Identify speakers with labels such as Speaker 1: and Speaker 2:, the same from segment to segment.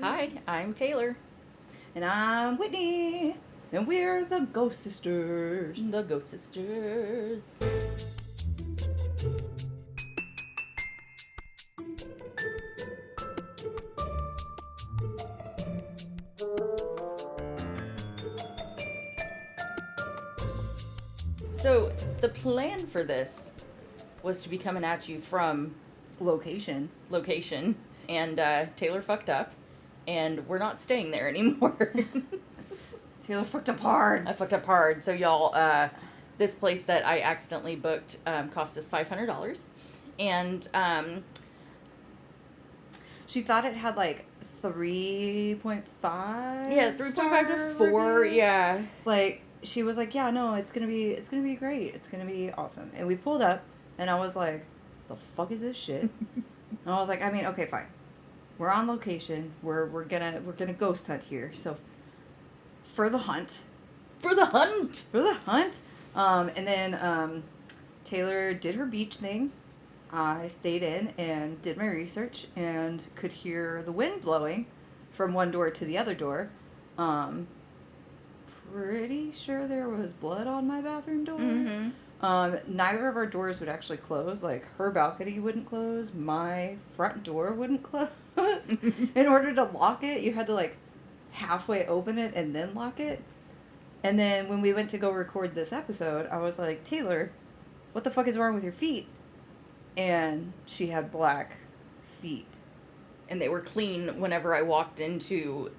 Speaker 1: Hi, I'm Taylor.
Speaker 2: And I'm Whitney. And we're the Ghost Sisters.
Speaker 1: The Ghost Sisters. So, the plan for this was to be coming at you from
Speaker 2: Location.
Speaker 1: location, and Taylor fucked up, and we're not staying there anymore.
Speaker 2: Taylor fucked up hard.
Speaker 1: I fucked up hard. So, y'all, this place that I accidentally booked cost us $500, and
Speaker 2: She thought it had like 3.5.
Speaker 1: yeah, 3.5 to 4.
Speaker 2: reviews.
Speaker 1: Yeah.
Speaker 2: Like she was like, yeah, no, it's gonna be great. It's gonna be awesome. And we pulled up, and I was like, the fuck is this shit? And I was like, I mean, okay, fine. We're on location. We're gonna ghost hunt here. So for the hunt.
Speaker 1: For the hunt.
Speaker 2: And then Taylor did her beach thing. I stayed in and did my research and could hear the wind blowing from one door to the other door. Pretty sure there was blood on my bathroom door.
Speaker 1: Mm-hmm.
Speaker 2: Neither of our doors would actually close. Like, her balcony wouldn't close. My front door wouldn't close. In order to lock it, you had to, like, halfway open it and then lock it. And then when we went to go record this episode, I was like, Taylor, what the fuck is wrong with your feet? And she had black feet.
Speaker 1: And they were clean whenever I walked into,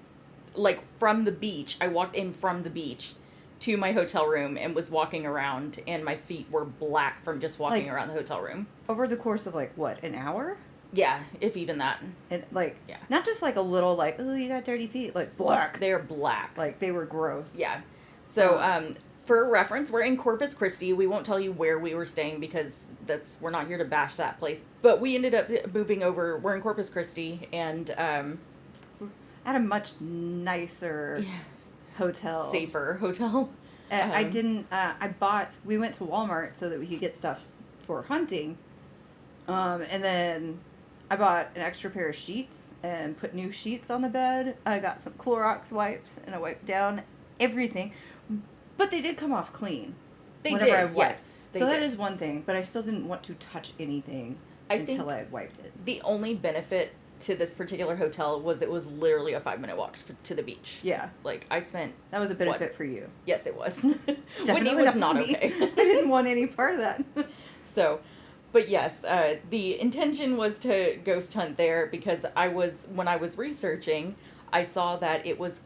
Speaker 1: like, from the beach. I walked in from the beach to my hotel room and was walking around, and my feet were black from just walking
Speaker 2: Like,
Speaker 1: around the hotel room.
Speaker 2: Over the course of, like, what, an hour?
Speaker 1: Yeah, if even that.
Speaker 2: And, like,
Speaker 1: Yeah.
Speaker 2: not just, like, a little, like, oh, you got dirty feet. Like, black.
Speaker 1: They're black.
Speaker 2: Like, they were gross.
Speaker 1: Yeah. So, for reference, we're in Corpus Christi. We won't tell you where we were staying because we're not here to bash that place. But we ended up moving over. We're in Corpus Christi, and
Speaker 2: At a much nicer hotel.
Speaker 1: safer hotel.
Speaker 2: We went to Walmart so that we could get stuff for hunting. And then I bought an extra pair of sheets and put new sheets on the bed. I got some Clorox wipes and I wiped down everything. But they did come off clean.
Speaker 1: They
Speaker 2: whenever
Speaker 1: did,
Speaker 2: I wiped.
Speaker 1: yes. They
Speaker 2: So that
Speaker 1: did.
Speaker 2: is one thing, but I still didn't want to touch anything until I had wiped it.
Speaker 1: The only benefit to this particular hotel was it was literally a 5-minute walk to the beach.
Speaker 2: Yeah.
Speaker 1: Like, I spent...
Speaker 2: That was a benefit for you.
Speaker 1: Yes, it was.
Speaker 2: Definitely
Speaker 1: Whitney was not
Speaker 2: for me.
Speaker 1: okay.
Speaker 2: I didn't want any part of that.
Speaker 1: So, but yes, the intention was to ghost hunt there because when I was researching, I saw that it was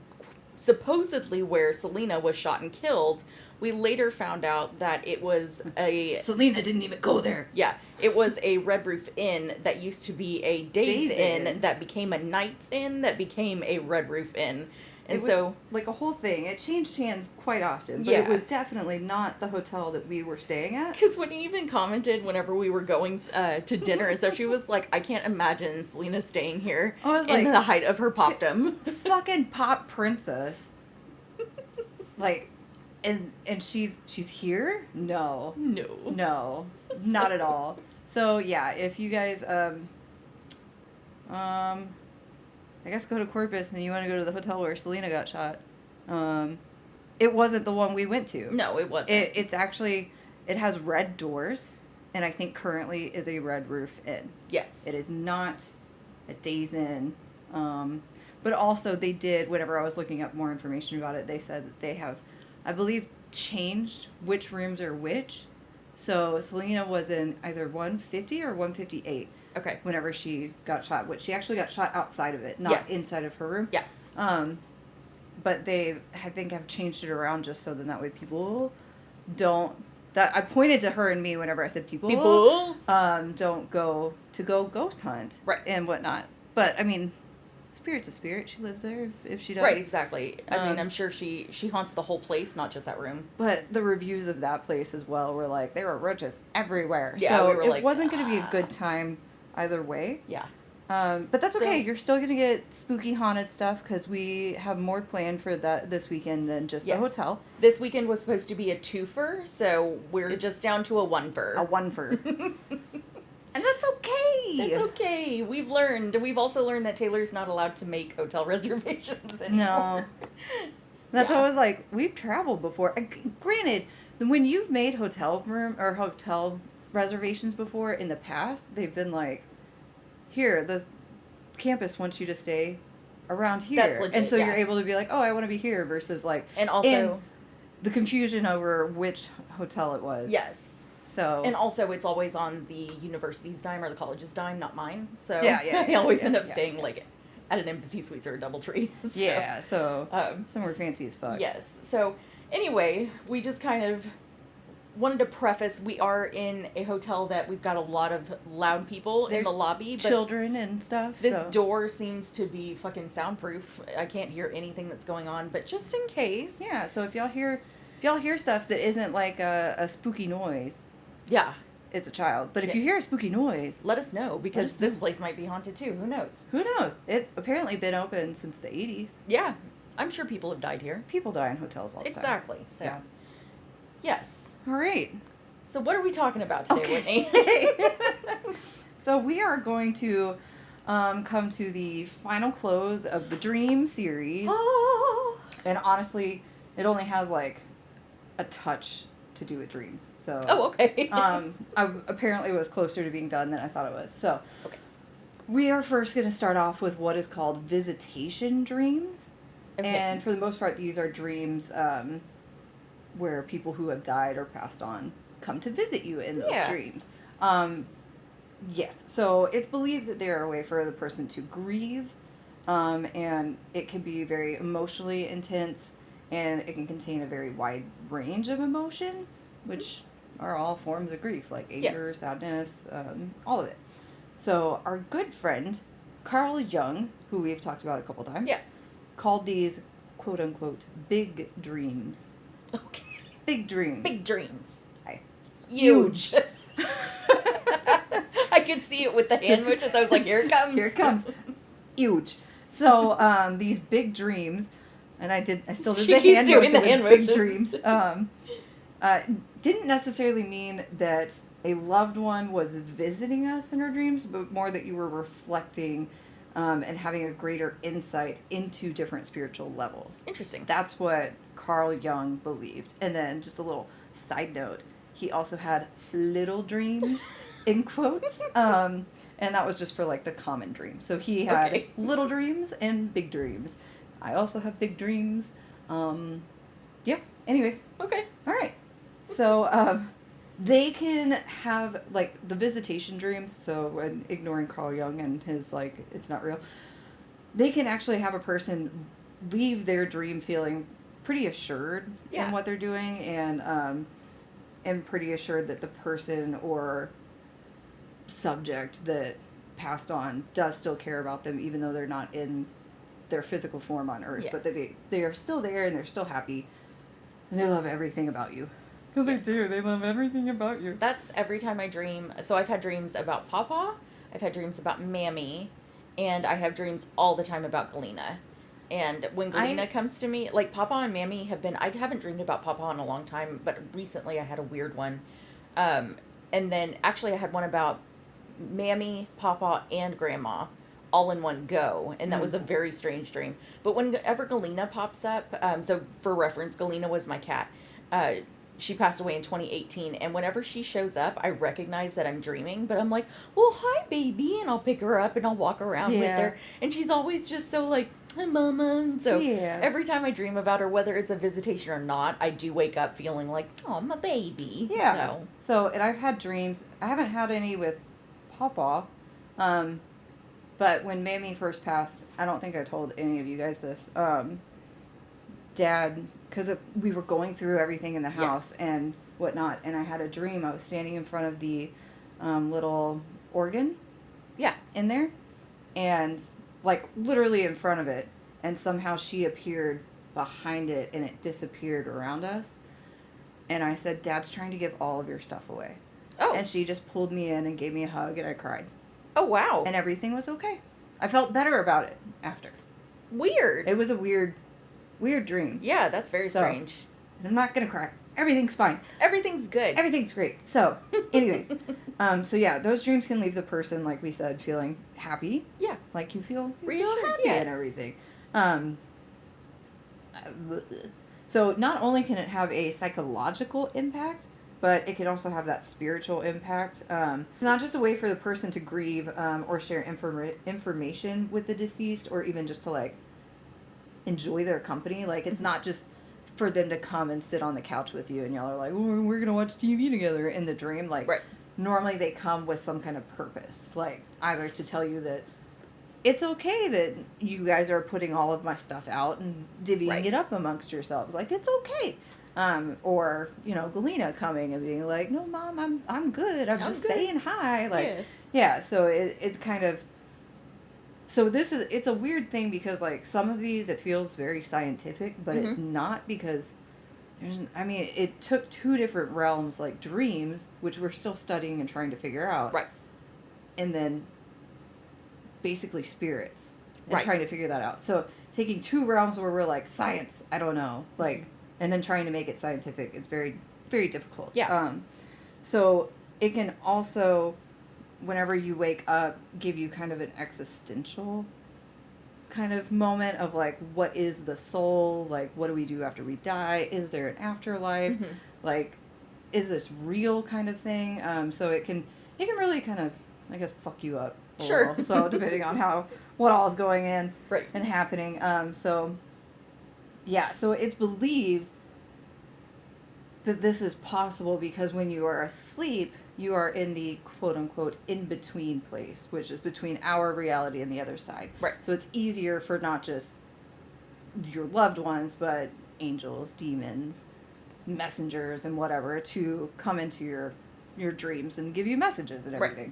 Speaker 1: supposedly where Selena was shot and killed. We later found out that it was
Speaker 2: Selena didn't even go there.
Speaker 1: Yeah, it was a Red Roof Inn that used to be a Days Inn
Speaker 2: Inn.
Speaker 1: that became a Nights Inn that became a Red Roof Inn. And
Speaker 2: It was
Speaker 1: so,
Speaker 2: like a whole thing. It changed hands quite often, but
Speaker 1: Yeah.
Speaker 2: it was definitely not the hotel that we were staying at.
Speaker 1: because Whitney even commented whenever we were going to dinner and stuff, she was like, I can't imagine Selena staying here
Speaker 2: I was
Speaker 1: in
Speaker 2: like,
Speaker 1: the height of her popdom.
Speaker 2: Fucking pop princess. Like, and she's here? No.
Speaker 1: No.
Speaker 2: Not at all. So yeah, if you guys I guess go to Corpus and you want to go to the hotel where Selena got shot. It wasn't the one we went to.
Speaker 1: No, it wasn't.
Speaker 2: It's actually, it has red doors, and I think currently is a Red Roof Inn.
Speaker 1: Yes.
Speaker 2: It is not a Days Inn. But also they did, whenever I was looking up more information about it, they said that they have, I believe, changed which rooms are which. So Selena was in either 150 or 158
Speaker 1: Okay.
Speaker 2: whenever she got shot, which she actually got shot outside of it, not
Speaker 1: Yes.
Speaker 2: inside of her room.
Speaker 1: Yeah.
Speaker 2: But they, I think, have changed it around just so then that way people don't, that I pointed to her and me whenever I said people don't go ghost hunt.
Speaker 1: Right.
Speaker 2: And whatnot. But, I mean, spirit's a spirit. She lives there if she does.
Speaker 1: Right, exactly. I mean, I'm sure she haunts the whole place, not just that room.
Speaker 2: But the reviews of that place as well were like, there were roaches everywhere.
Speaker 1: Yeah,
Speaker 2: so
Speaker 1: we were
Speaker 2: it
Speaker 1: like,
Speaker 2: wasn't going to be a good time either way.
Speaker 1: Yeah.
Speaker 2: But that's okay.
Speaker 1: So-
Speaker 2: You're still going to get spooky haunted stuff because we have more planned for that this weekend than just
Speaker 1: Yes.
Speaker 2: the hotel.
Speaker 1: This weekend was supposed to be a twofer, so we're just down to a one-fer.
Speaker 2: A one for. And that's okay.
Speaker 1: That's okay. We've also learned that Taylor's not allowed to make hotel reservations anymore.
Speaker 2: No. That's
Speaker 1: Yeah.
Speaker 2: always like, we've traveled before. Granted, when you've made hotel room or hotel reservations before in the past, they've been like, here, the campus wants you to stay around here.
Speaker 1: That's legit,
Speaker 2: and so
Speaker 1: yeah.
Speaker 2: you're able to be like, oh, I want to be here versus like,
Speaker 1: And also,
Speaker 2: the confusion over which hotel it was.
Speaker 1: yes.
Speaker 2: So.
Speaker 1: And also, it's always on the university's dime or the college's dime, not mine. So
Speaker 2: Yeah,
Speaker 1: I always end up
Speaker 2: yeah.
Speaker 1: staying like at an Embassy Suites or a DoubleTree. So,
Speaker 2: Yeah, so
Speaker 1: Um,
Speaker 2: somewhere fancy as fuck.
Speaker 1: yes. So anyway, we just kind of wanted to preface, we are in a hotel that we've got a lot of loud people in the lobby, but
Speaker 2: children and stuff.
Speaker 1: this
Speaker 2: so.
Speaker 1: door seems to be fucking soundproof. I can't hear anything that's going on, but just in case.
Speaker 2: Yeah, so if y'all hear stuff that isn't like a spooky noise,
Speaker 1: Yeah.
Speaker 2: it's a child. But if you
Speaker 1: Yes.
Speaker 2: hear a spooky noise,
Speaker 1: Let us know, because
Speaker 2: us
Speaker 1: this
Speaker 2: know.
Speaker 1: place might be haunted too. Who knows?
Speaker 2: who knows? It's apparently been open since the 80s.
Speaker 1: Yeah. I'm sure people have died here.
Speaker 2: People die in hotels all the time.
Speaker 1: Exactly. So,
Speaker 2: Yeah.
Speaker 1: yes.
Speaker 2: All right.
Speaker 1: So what are we talking about today, Whitney?
Speaker 2: So we are going to come to the final close of the Dream series.
Speaker 1: Oh.
Speaker 2: And honestly, it only has like a touch to do with dreams. So
Speaker 1: Oh, okay.
Speaker 2: I apparently was closer to being done than I thought it was. So
Speaker 1: Okay.
Speaker 2: we are first going to start off with what is called visitation dreams.
Speaker 1: Okay.
Speaker 2: And for the most part, these are dreams where people who have died or passed on come to visit you in those
Speaker 1: Yeah.
Speaker 2: dreams. Yes, so it's believed that they're a way for the person to grieve, and it can be very emotionally intense, and it can contain a very wide range of emotion, which are all forms of grief, like anger,
Speaker 1: Yes.
Speaker 2: sadness, all of it. So our good friend, Carl Jung, who we've talked about a couple times,
Speaker 1: Yes.
Speaker 2: called these quote-unquote big dreams.
Speaker 1: Okay.
Speaker 2: Big dreams.
Speaker 1: Big dreams.
Speaker 2: Hi.
Speaker 1: Huge. I could see it with the hand motions. I was like, here it comes.
Speaker 2: Here it comes. Huge. So, these big dreams, and I still did
Speaker 1: She
Speaker 2: the
Speaker 1: keeps
Speaker 2: hand
Speaker 1: doing
Speaker 2: motion
Speaker 1: the
Speaker 2: with
Speaker 1: hand
Speaker 2: big
Speaker 1: motions.
Speaker 2: dreams. Didn't necessarily mean that a loved one was visiting us in our dreams, but more that you were reflecting and having a greater insight into different spiritual levels.
Speaker 1: Interesting.
Speaker 2: That's what Carl Jung believed. And then just a little side note, he also had little dreams in quotes. And that was just for like the common dream. So he had
Speaker 1: Okay.
Speaker 2: little dreams and big dreams. I also have big dreams. Yeah. Anyways.
Speaker 1: Okay.
Speaker 2: All right. So they can have like the visitation dreams. So when ignoring Carl Jung and his like it's not real, they can actually have a person leave their dream feeling pretty assured
Speaker 1: Yeah.
Speaker 2: in what they're doing and pretty assured that the person or subject that passed on does still care about them even though they're not in their physical form on earth, but
Speaker 1: Yes.
Speaker 2: that they are still there and they're still happy and they love everything about you. Because
Speaker 1: Yes.
Speaker 2: they do. They love everything about you.
Speaker 1: That's every time I dream. So I've had dreams about Papa, I've had dreams about Mammy, and I have dreams all the time about Galena. And when Galena comes to me, like Papa and Mammy have been, I haven't dreamed about Papa in a long time, but recently I had a weird one. And then actually I had one about Mammy, Papa, and Grandma all in one go. And that was a very strange dream. But whenever Galena pops up, so for reference, Galena was my cat. She passed away in 2018, and whenever she shows up, I recognize that I'm dreaming, but I'm like, well, hi, baby, and I'll pick her up, and I'll walk around with
Speaker 2: Yeah.
Speaker 1: her, and she's always just so like, hi, mama, and so
Speaker 2: Yeah.
Speaker 1: every time I dream about her, whether it's a visitation or not, I do wake up feeling like, oh, my baby.
Speaker 2: Yeah. So, and I've had dreams. I haven't had any with Papa. But when Mammy first passed, I don't think I told any of you guys this. Dad, because we were going through everything in the house
Speaker 1: Yes.
Speaker 2: and whatnot, and I had a dream. I was standing in front of the little organ
Speaker 1: Yeah.
Speaker 2: in there, and like literally in front of it, and somehow she appeared behind it and it disappeared around us. And I said, Dad's trying to give all of your stuff away.
Speaker 1: Oh.
Speaker 2: And she just pulled me in and gave me a hug and I cried.
Speaker 1: Oh, wow.
Speaker 2: And everything was okay. I felt better about it after.
Speaker 1: Weird.
Speaker 2: It was a weird dream.
Speaker 1: Yeah, that's very
Speaker 2: So-
Speaker 1: strange.
Speaker 2: And I'm not going to cry. everything's fine.
Speaker 1: Everything's good.
Speaker 2: Everything's great. So, anyways, so yeah, those dreams can leave the person, like we said, feeling happy.
Speaker 1: Yeah.
Speaker 2: Like you feel
Speaker 1: Reassured,
Speaker 2: happy
Speaker 1: yes.
Speaker 2: and everything. So not only can it have a psychological impact, but it can also have that spiritual impact. It's not just a way for the person to grieve or share information with the deceased, or even just to like enjoy their company. Like it's not just for them to come and sit on the couch with you and y'all are like, oh, we're gonna watch TV together in the dream. Like
Speaker 1: Right.
Speaker 2: normally they come with some kind of purpose, like either to tell you that it's okay that you guys are putting all of my stuff out and divvying
Speaker 1: Right.
Speaker 2: it up amongst yourselves. Like it's okay. Or, you know, Galena coming and being like, no, Mom, I'm good. I'm just
Speaker 1: good.
Speaker 2: saying hi. Like,
Speaker 1: Yes.
Speaker 2: yeah. So it kind of, so it's a weird thing because like some of these, it feels very scientific, but it's not, because it took two different realms, like dreams, which we're still studying and trying to figure out.
Speaker 1: Right.
Speaker 2: And then basically spirits and
Speaker 1: Right.
Speaker 2: trying to figure that out. So taking two realms where we're like, science, I don't know, like, and then trying to make it scientific, it's very, very difficult.
Speaker 1: Yeah.
Speaker 2: So it can also, whenever you wake up, give you kind of an existential kind of moment of like, what is the soul? Like, what do we do after we die? Is there an afterlife?
Speaker 1: Mhm.
Speaker 2: Like, is this real kind of thing? So it can really kind of, I guess, fuck you up. A
Speaker 1: Sure.
Speaker 2: little. So depending on what all is going in
Speaker 1: Right.
Speaker 2: and happening. So it's believed that this is possible because when you are asleep, you are in the quote unquote in between place, which is between our reality and the other side.
Speaker 1: Right.
Speaker 2: So it's easier for not just your loved ones, but angels, demons, messengers, and whatever to come into your dreams and give you messages and everything.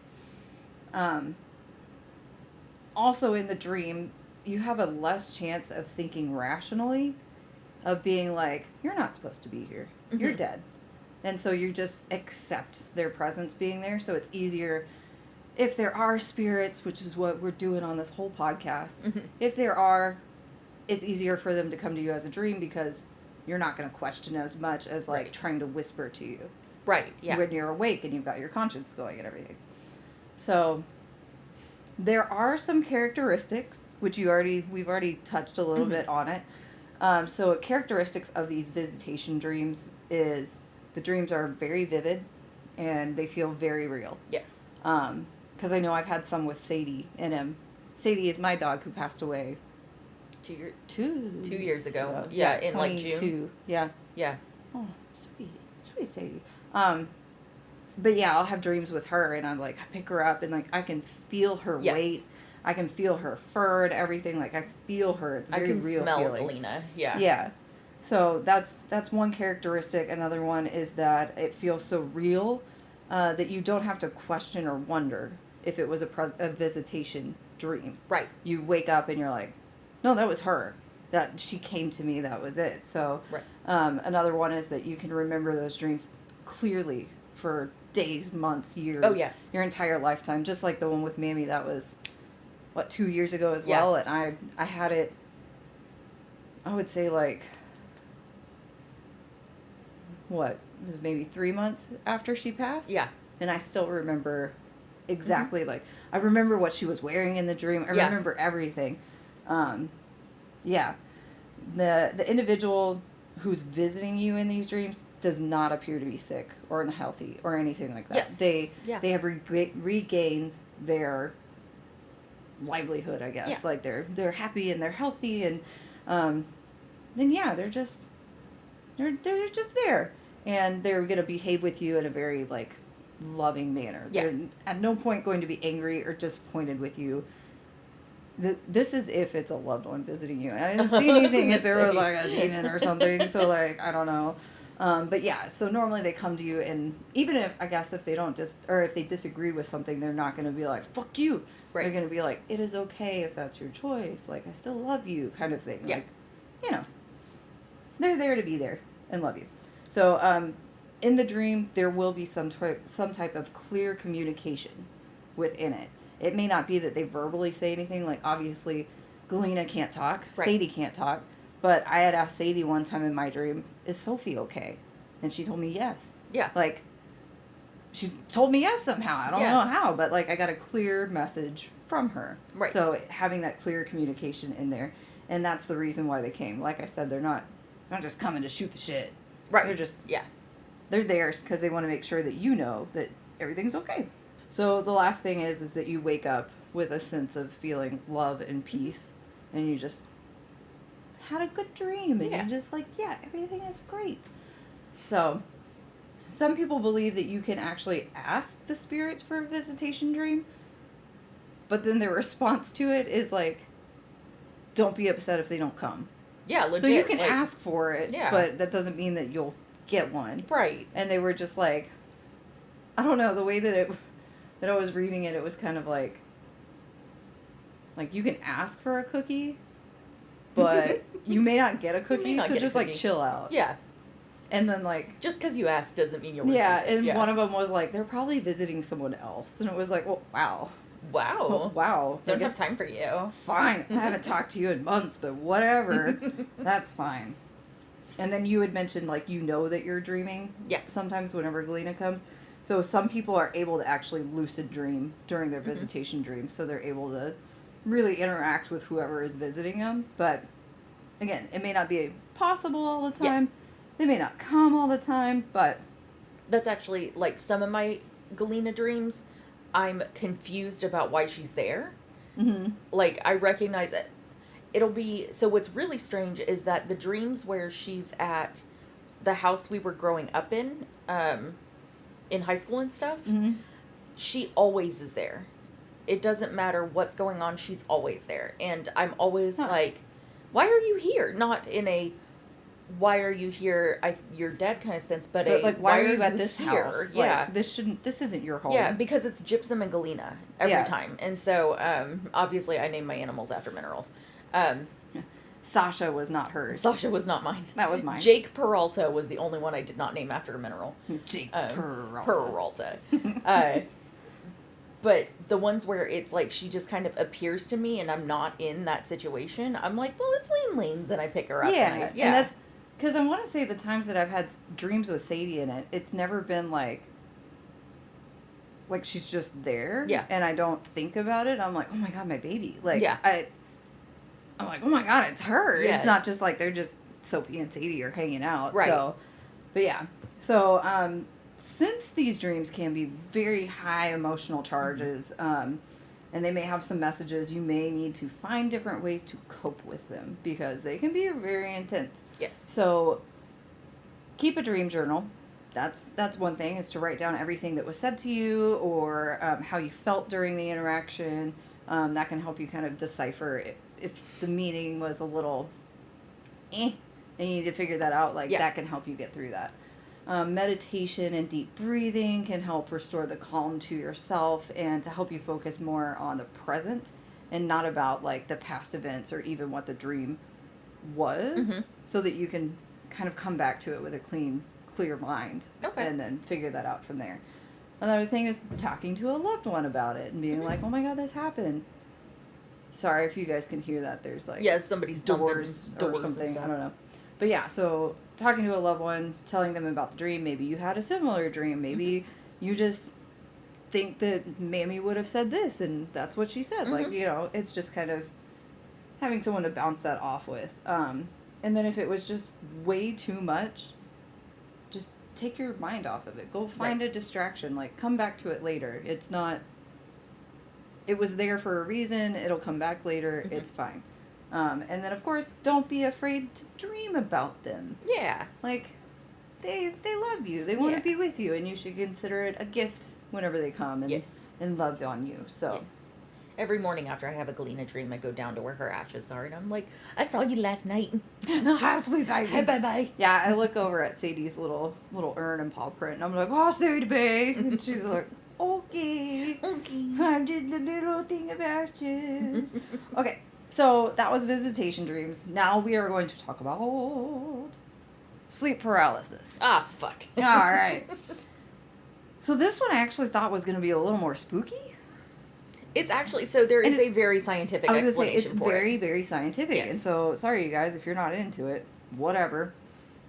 Speaker 2: Right. Also in the dream, you have a less chance of thinking rationally, of being like, you're not supposed to be here. You're dead. And so you just accept their presence being there. So it's easier if there are spirits, which is what we're doing on this whole podcast. If there are, it's easier for them to come to you as a dream because you're not going to question as much as like trying to whisper to you.
Speaker 1: Right. Yeah.
Speaker 2: When you're awake and you've got your conscience going and everything. So there are some characteristics, which we've already touched a little bit on it. So characteristics of these visitation dreams is the dreams are very vivid and they feel very real.
Speaker 1: Yes.
Speaker 2: Because I know I've had some with Sadie in him. Sadie is my dog who passed away
Speaker 1: 2 years ago.
Speaker 2: Yeah,
Speaker 1: in like June.
Speaker 2: Yeah.
Speaker 1: Yeah.
Speaker 2: Oh, sweet Sadie. But yeah, I'll have dreams with her, and I'm like, I pick her up, and like I can feel her weight, I can feel her fur and everything. Like I feel her. It's a very real
Speaker 1: smell
Speaker 2: feeling.
Speaker 1: Galena. Yeah.
Speaker 2: Yeah. So that's one characteristic. Another one is that it feels so real that you don't have to question or wonder if it was a visitation dream.
Speaker 1: Right.
Speaker 2: You wake up and you're like, no, that was her. That she came to me. That was it. So another one is that you can remember those dreams clearly for days, months, years.
Speaker 1: Oh, yes.
Speaker 2: Your entire lifetime. Just like the one with Mammy. That was, 2 years ago as well. And I had it, I would say like, it was maybe 3 months after she passed.
Speaker 1: Yeah.
Speaker 2: And I still remember exactly, like, I remember what she was wearing in the dream. I remember everything. Yeah. The individual who's visiting you in these dreams does not appear to be sick or unhealthy or anything like that.
Speaker 1: Yes.
Speaker 2: They have regained their livelihood, I guess.
Speaker 1: Yeah.
Speaker 2: Like they're happy and they're healthy, and then they're just there, and they're gonna behave with you in a very like loving manner.
Speaker 1: Yeah.
Speaker 2: They're at no point going to be angry or disappointed with you. This is if it's a loved one visiting you. I didn't see anything if there was like a demon or something. So like I don't know. But yeah, so normally they come to you, and even if they don't if they disagree with something, they're not going to be like, fuck you. Right. They're going to be like, it is okay if that's your choice. Like, I still love you kind of thing.
Speaker 1: Yeah.
Speaker 2: Like, they're there to be there and love you. So, in the dream, there will be some type of clear communication within it. It may not be that they verbally say anything. Like, obviously, Galena can't talk. Right. Sadie can't talk. But I had asked Sadie one time in my dream, is Sophie okay? And she told me yes.
Speaker 1: Yeah.
Speaker 2: Like, she told me yes somehow. I don't
Speaker 1: Yeah.
Speaker 2: know how, but like I got a clear message from her.
Speaker 1: Right.
Speaker 2: So having that clear communication in there, and that's the reason why they came. Like I said, they're not just coming to shoot the shit.
Speaker 1: Right.
Speaker 2: They're just
Speaker 1: Yeah.
Speaker 2: they're there because they want to make sure that you know that everything's okay. So the last thing is that you wake up with a sense of feeling love and peace, and you just had a good dream, and
Speaker 1: Yeah.
Speaker 2: you're just like, yeah, everything is great. So some people believe that you can actually ask the spirits for a visitation dream, but then their response to it is like, don't be upset if they don't come.
Speaker 1: Yeah, legit.
Speaker 2: So you can
Speaker 1: like,
Speaker 2: ask for it,
Speaker 1: Yeah.
Speaker 2: but that doesn't mean that you'll get one.
Speaker 1: Right.
Speaker 2: And they were just like, I don't know, the way that I was reading it, it was kind of like you can ask for a cookie, but you may not get a cookie,
Speaker 1: not
Speaker 2: so
Speaker 1: get a
Speaker 2: just like
Speaker 1: cookie.
Speaker 2: chill out.
Speaker 1: Yeah.
Speaker 2: And then like,
Speaker 1: Just because you asked doesn't mean you'll receive
Speaker 2: yeah,
Speaker 1: it.
Speaker 2: and one of them was like, they're probably visiting someone else. And it was like, well, wow.
Speaker 1: Wow.
Speaker 2: Oh, wow. I
Speaker 1: Don't
Speaker 2: guess
Speaker 1: have time for you.
Speaker 2: fine. I haven't talked to you in months, but whatever. That's fine. And then you had mentioned, like, you know that you're dreaming.
Speaker 1: Yeah.
Speaker 2: Sometimes whenever Galena comes. So some people are able to actually lucid dream during their visitation dreams. So they're able to really interact with whoever is visiting them. But, again, it may not be possible all the time.
Speaker 1: Yeah.
Speaker 2: They may not come all the time, but...
Speaker 1: That's actually, like, some of my Galena dreams, I'm confused about why she's there.
Speaker 2: Mm-hmm.
Speaker 1: Like, I recognize it. It'll be... So what's really strange is that the dreams where she's at the house we were growing up in high school and stuff,
Speaker 2: Mm-hmm.
Speaker 1: she always is there. It doesn't matter what's going on, she's always there. And I'm always like, why are you here? Not in a... Why are you here? You're dead kind of sense, but
Speaker 2: like, why are you at
Speaker 1: you
Speaker 2: this
Speaker 1: here?
Speaker 2: house?
Speaker 1: Yeah,
Speaker 2: Like, this isn't your home.
Speaker 1: yeah, because it's Gypsum and Galena every
Speaker 2: Yeah.
Speaker 1: time, and so obviously I name my animals after minerals.
Speaker 2: Sasha was not hers.
Speaker 1: Sasha was not mine.
Speaker 2: That was mine.
Speaker 1: Jake Peralta was the only one I did not name after a mineral.
Speaker 2: Jake
Speaker 1: Peralta. But the ones where it's like she just kind of appears to me and I'm not in that situation, I'm like, well, it's Lane's, and I pick her up.
Speaker 2: Yeah,
Speaker 1: and
Speaker 2: and that's because I want to say the times that I've had dreams with Sadie in it, it's never been like she's just there.
Speaker 1: Yeah.
Speaker 2: And I don't think about it. I'm like, oh my god, my baby. Like,
Speaker 1: Yeah.
Speaker 2: I'm like, oh my god, it's her.
Speaker 1: Yeah.
Speaker 2: It's not just like they're just Sophie and Sadie are hanging out.
Speaker 1: Right.
Speaker 2: So, but yeah. So, since these dreams can be very high emotional charges, and they may have some messages, you may need to find different ways to cope with them because they can be very intense.
Speaker 1: Yes.
Speaker 2: So, keep a dream journal. That's one thing, is to write down everything that was said to you or how you felt during the interaction. That can help you kind of decipher if the meaning was a little and you need to figure that out. Like, that can help you get through that. Meditation and deep breathing can help restore the calm to yourself and to help you focus more on the present and not about like the past events or even what the dream was, so that you can kind of come back to it with a clear mind.
Speaker 1: Okay.
Speaker 2: And then figure that out from there. Another thing is talking to a loved one about it and being like, oh my god, this happened. Sorry if you guys can hear that. There's like
Speaker 1: Somebody's
Speaker 2: doors or
Speaker 1: and
Speaker 2: something.
Speaker 1: stuff.
Speaker 2: I don't know. But yeah, so talking to a loved one, telling them about the dream. Maybe you had a similar dream. Maybe you just think that Mammy would have said this and that's what she said. Like, you know, it's just kind of having someone to bounce that off with. And then if it was just way too much, just take your mind off of it. Go find a distraction. Like, come back to it later. It's not... It was there for a reason. It'll come back later. It's fine. And then, of course, don't be afraid to dream about them.
Speaker 1: Yeah.
Speaker 2: Like, they love you. They want to be with you. And you should consider it a gift whenever they come and love on you. So...
Speaker 1: Yes. Every morning after I have a Galena dream, I go down to where her ashes are, and I'm like, I saw you last night.
Speaker 2: Hi, sweet baby.
Speaker 1: Hey, bye-bye.
Speaker 2: Yeah, I look over at Sadie's little urn and paw print, and I'm like, oh, Sadie, babe. And she's like, okay. I'm just a little thing of ashes. Okay, so that was visitation dreams. Now we are going to talk about sleep paralysis.
Speaker 1: Ah, fuck.
Speaker 2: All right. So this one I actually thought was going to be a little more spooky.
Speaker 1: It's actually, so there is a very scientific
Speaker 2: I was
Speaker 1: explanation
Speaker 2: gonna say, it's
Speaker 1: for
Speaker 2: very,
Speaker 1: it.
Speaker 2: very scientific.
Speaker 1: Yes.
Speaker 2: And so, sorry you guys, if you're not into it, whatever.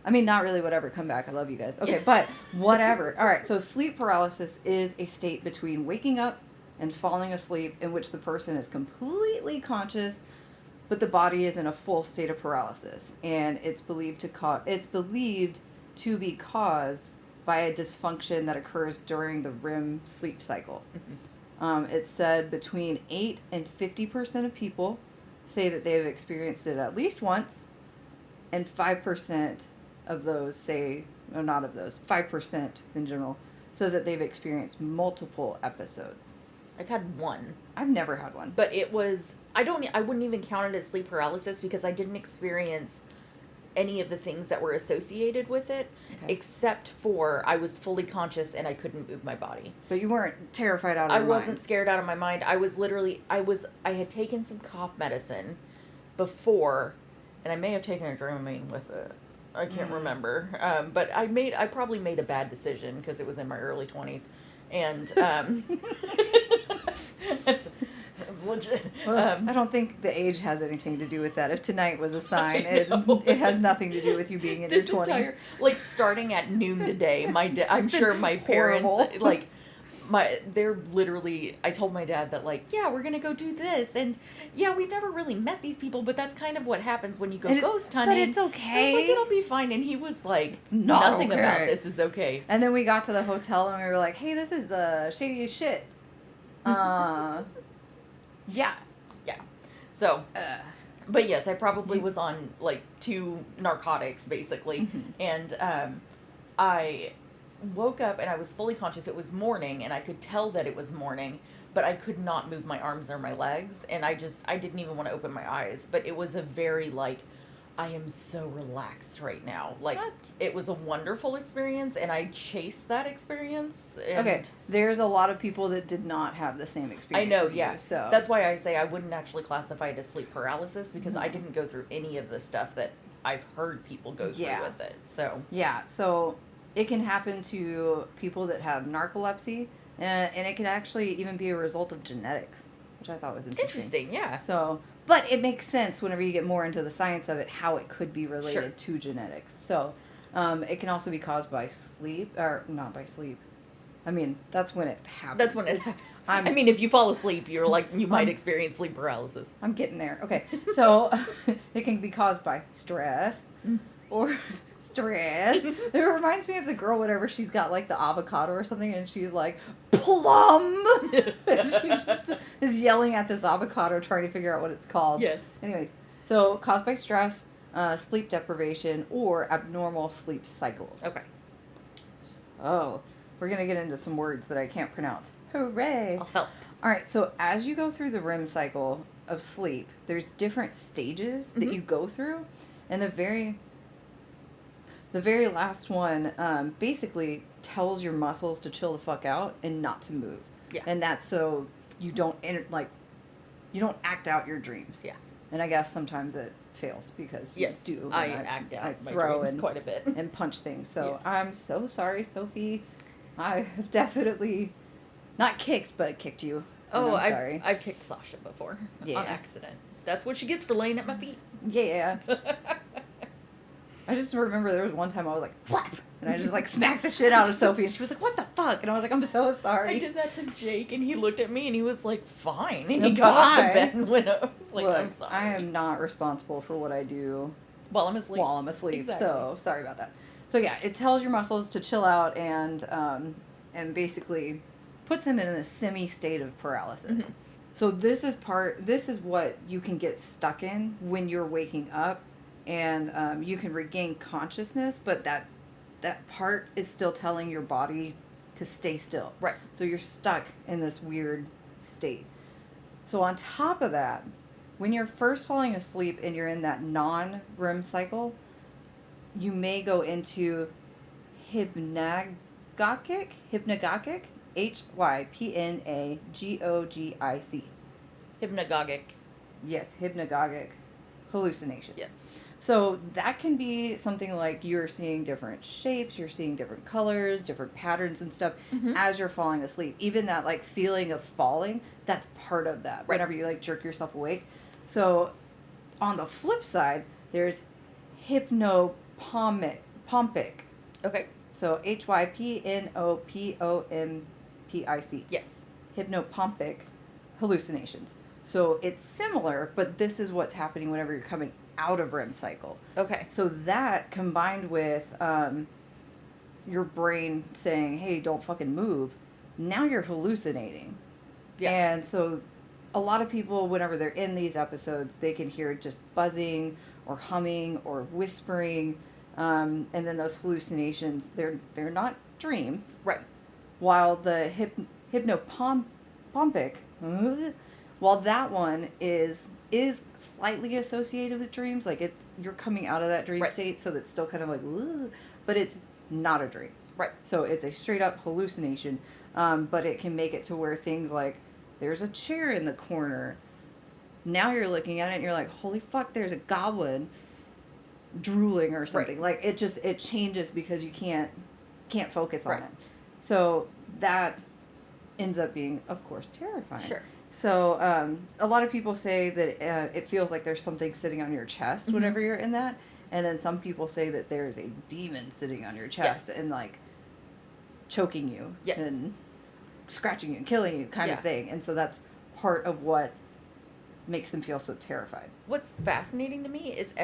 Speaker 2: I mean, not really whatever. Come back. I love you guys. Okay, but whatever. All right, so sleep paralysis is a state between waking up and falling asleep in which the person is completely conscious, but the body is in a full state of paralysis, and it's believed to be caused by a dysfunction that occurs during the REM sleep cycle. It's said between 8 and 50% of people say that they've experienced it at least once, and 5% of those say, no, not of those, 5% in general says that they've experienced multiple episodes.
Speaker 1: I've had one.
Speaker 2: I've never had one.
Speaker 1: But it was, I wouldn't even count it as sleep paralysis because I didn't experience any of the things that were associated with it, except for I was fully conscious and I couldn't move my body.
Speaker 2: But you weren't terrified out of your mind.
Speaker 1: I wasn't scared out of my mind. I was literally, I had taken some cough medicine before, and I may have taken a Dramamine with it. I can't remember. But I probably made a bad decision because it was in my early 20s. And, it's legit.
Speaker 2: Well, I don't think the age has anything to do with that. If tonight was a sign, it has nothing to do with you being in your 20s.
Speaker 1: Like, starting at noon today, I'm sure my parents, like, they're literally, I told my dad that, like, yeah, we're going to go do this. And, yeah, we've never really met these people, but that's kind of what happens when you go ghost hunting.
Speaker 2: But it's okay.
Speaker 1: I was like, it'll be fine. And he was like,
Speaker 2: not
Speaker 1: nothing
Speaker 2: okay.
Speaker 1: about this is okay.
Speaker 2: And then we got to the hotel and we were like, hey, this is the shadiest shit. Yeah.
Speaker 1: Yeah. So, but yes, I probably was on, like, 2 narcotics, basically. And I woke up and I was fully conscious. It was morning, and I could tell that it was morning, but I could not move my arms or my legs, and I didn't even want to open my eyes. But it was a very, like, I am so relaxed right now. Like, it was a wonderful experience, and I chased that experience.
Speaker 2: Okay, there's a lot of people that did not have the same experience.
Speaker 1: I know,
Speaker 2: as
Speaker 1: yeah.
Speaker 2: you, so
Speaker 1: that's why I say I wouldn't actually classify it as sleep paralysis, because I didn't go through any of the stuff that I've heard people go through with it. So
Speaker 2: yeah, so it can happen to people that have narcolepsy, and it can actually even be a result of genetics, which I thought was interesting.
Speaker 1: Yeah.
Speaker 2: So, but it makes sense whenever you get more into the science of it, how it could be related to genetics. So, it can also be caused by sleep, or not by sleep. I mean, that's when it happens.
Speaker 1: That's when it happens. I mean, if you fall asleep, you're like, you might experience sleep paralysis.
Speaker 2: I'm getting there. Okay. So, it can be caused by stress or stress. It reminds me of the girl, whenever she's got like the avocado or something, and she's like, plum! And she just is yelling at this avocado trying to figure out what it's called.
Speaker 1: Yes.
Speaker 2: Anyways, so caused by stress, sleep deprivation, or abnormal sleep cycles.
Speaker 1: Okay.
Speaker 2: Oh, we're going to get into some words that I can't pronounce. Hooray!
Speaker 1: I'll help.
Speaker 2: All right, so as you go through the REM cycle of sleep, there's different stages that you go through, and the very last one basically tells your muscles to chill the fuck out and not to move.
Speaker 1: Yeah.
Speaker 2: And that's so you don't you don't act out your dreams.
Speaker 1: Yeah.
Speaker 2: And I guess sometimes it fails because you do.
Speaker 1: I act out
Speaker 2: I
Speaker 1: my
Speaker 2: throw
Speaker 1: dreams quite a bit.
Speaker 2: and punch things. So
Speaker 1: Yes.
Speaker 2: I'm so sorry, Sophie. I have definitely not kicked, but kicked you.
Speaker 1: Oh,
Speaker 2: I'm sorry.
Speaker 1: I've kicked Sasha before
Speaker 2: Yeah.
Speaker 1: on accident. That's what she gets for laying at my feet.
Speaker 2: Yeah. I just remember there was one time I was like, whap! And I just like smacked the shit out of Sophie, and she was like, what the fuck? And I was like, I'm so sorry.
Speaker 1: I did that to Jake, and he looked at me, and he was like, fine. And he got off the bed and went up. I was like,
Speaker 2: Look,
Speaker 1: I'm sorry.
Speaker 2: I am not responsible for what I do
Speaker 1: while I'm asleep. Exactly.
Speaker 2: So sorry about that. So yeah, it tells your muscles to chill out and basically puts them in a semi-state of paralysis.
Speaker 1: Mm-hmm.
Speaker 2: So this is what you can get stuck in when you're waking up, and you can regain consciousness, but that part is still telling your body to stay still.
Speaker 1: Right.
Speaker 2: So you're stuck in this weird state. So on top of that, when you're first falling asleep and you're in that non-REM cycle, you may go into hypnagogic, hypnagogic, hypnagogic.
Speaker 1: Hypnagogic.
Speaker 2: Yes, hypnagogic hallucinations.
Speaker 1: Yes.
Speaker 2: So that can be something like you're seeing different shapes, you're seeing different colors, different patterns and stuff as you're falling asleep. Even that like feeling of falling, that's part of that.
Speaker 1: Right.
Speaker 2: Whenever you like jerk yourself awake. So on the flip side, there's hypnopompia. hypnopompic.
Speaker 1: Okay.
Speaker 2: So hypnopompic.
Speaker 1: Yes.
Speaker 2: Hypnopompic hallucinations. So it's similar, but this is what's happening whenever you're coming out of REM cycle.
Speaker 1: Okay.
Speaker 2: So that combined with your brain saying, hey, don't fucking move, now you're hallucinating.
Speaker 1: Yeah.
Speaker 2: And so a lot of people, whenever they're in these episodes, they can hear just buzzing or humming or whispering. And then those hallucinations, they're not dreams.
Speaker 1: Right.
Speaker 2: While the hypnopompic, while that one is slightly associated with dreams, like you're coming out of that dream
Speaker 1: Right.
Speaker 2: state, so that's still kind of like, ugh, but it's not a dream.
Speaker 1: Right.
Speaker 2: So it's a straight up hallucination, but it can make it to where things like there's a chair in the corner. Now you're looking at it and you're like, holy fuck, there's a goblin drooling or something.
Speaker 1: Right.
Speaker 2: Like it changes because you can't focus on
Speaker 1: Right.
Speaker 2: it. So that ends up being, of course, terrifying.
Speaker 1: Sure.
Speaker 2: So a lot of people say that it feels like there's something sitting on your chest whenever you're in that. And then some people say that there's a demon sitting on your chest
Speaker 1: Yes.
Speaker 2: and like choking you
Speaker 1: Yes.
Speaker 2: and scratching you and killing you kind
Speaker 1: Yeah.
Speaker 2: of thing. And so that's part of what makes them feel so terrified.
Speaker 1: What's fascinating to me is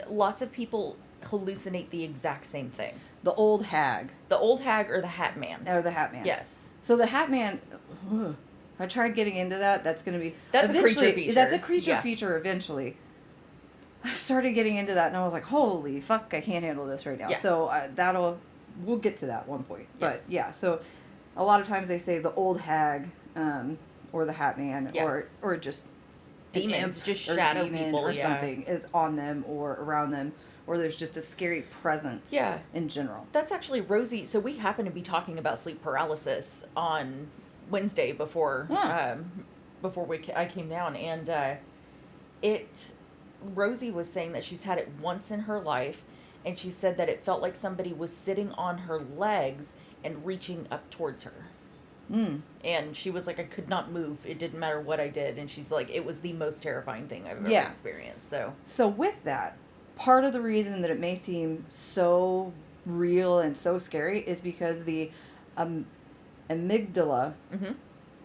Speaker 1: lots of people hallucinate the exact same thing.
Speaker 2: The old hag.
Speaker 1: The old hag or the hat man.
Speaker 2: Or the Hat Man.
Speaker 1: Yes.
Speaker 2: So the Hat Man, I tried getting into that. That's going to be...
Speaker 1: That's a creature feature.
Speaker 2: That's a creature
Speaker 1: Yeah.
Speaker 2: feature eventually. I started getting into that and I was like, holy fuck, I can't handle this right now.
Speaker 1: Yeah.
Speaker 2: So we'll get to that one point. But
Speaker 1: Yes.
Speaker 2: yeah, so a lot of times they say the old hag or the Hat Man
Speaker 1: Yeah.
Speaker 2: or just
Speaker 1: Demons,
Speaker 2: an imp
Speaker 1: just
Speaker 2: or
Speaker 1: shadow
Speaker 2: demon
Speaker 1: people,
Speaker 2: or
Speaker 1: yeah.
Speaker 2: something is on them or around them, or there's just a scary presence
Speaker 1: Yeah.
Speaker 2: in general.
Speaker 1: That's actually Rosie. So we happened to be talking about sleep paralysis on Wednesday before
Speaker 2: Huh.
Speaker 1: I came down, and Rosie was saying that she's had it once in her life, and she said that it felt like somebody was sitting on her legs and reaching up towards her.
Speaker 2: Mm.
Speaker 1: And she was like, I could not move. It didn't matter what I did. And she's like, it was the most terrifying thing I've ever
Speaker 2: Yeah.
Speaker 1: experienced. So
Speaker 2: So with that, part of the reason that it may seem so real and so scary is because the amygdala,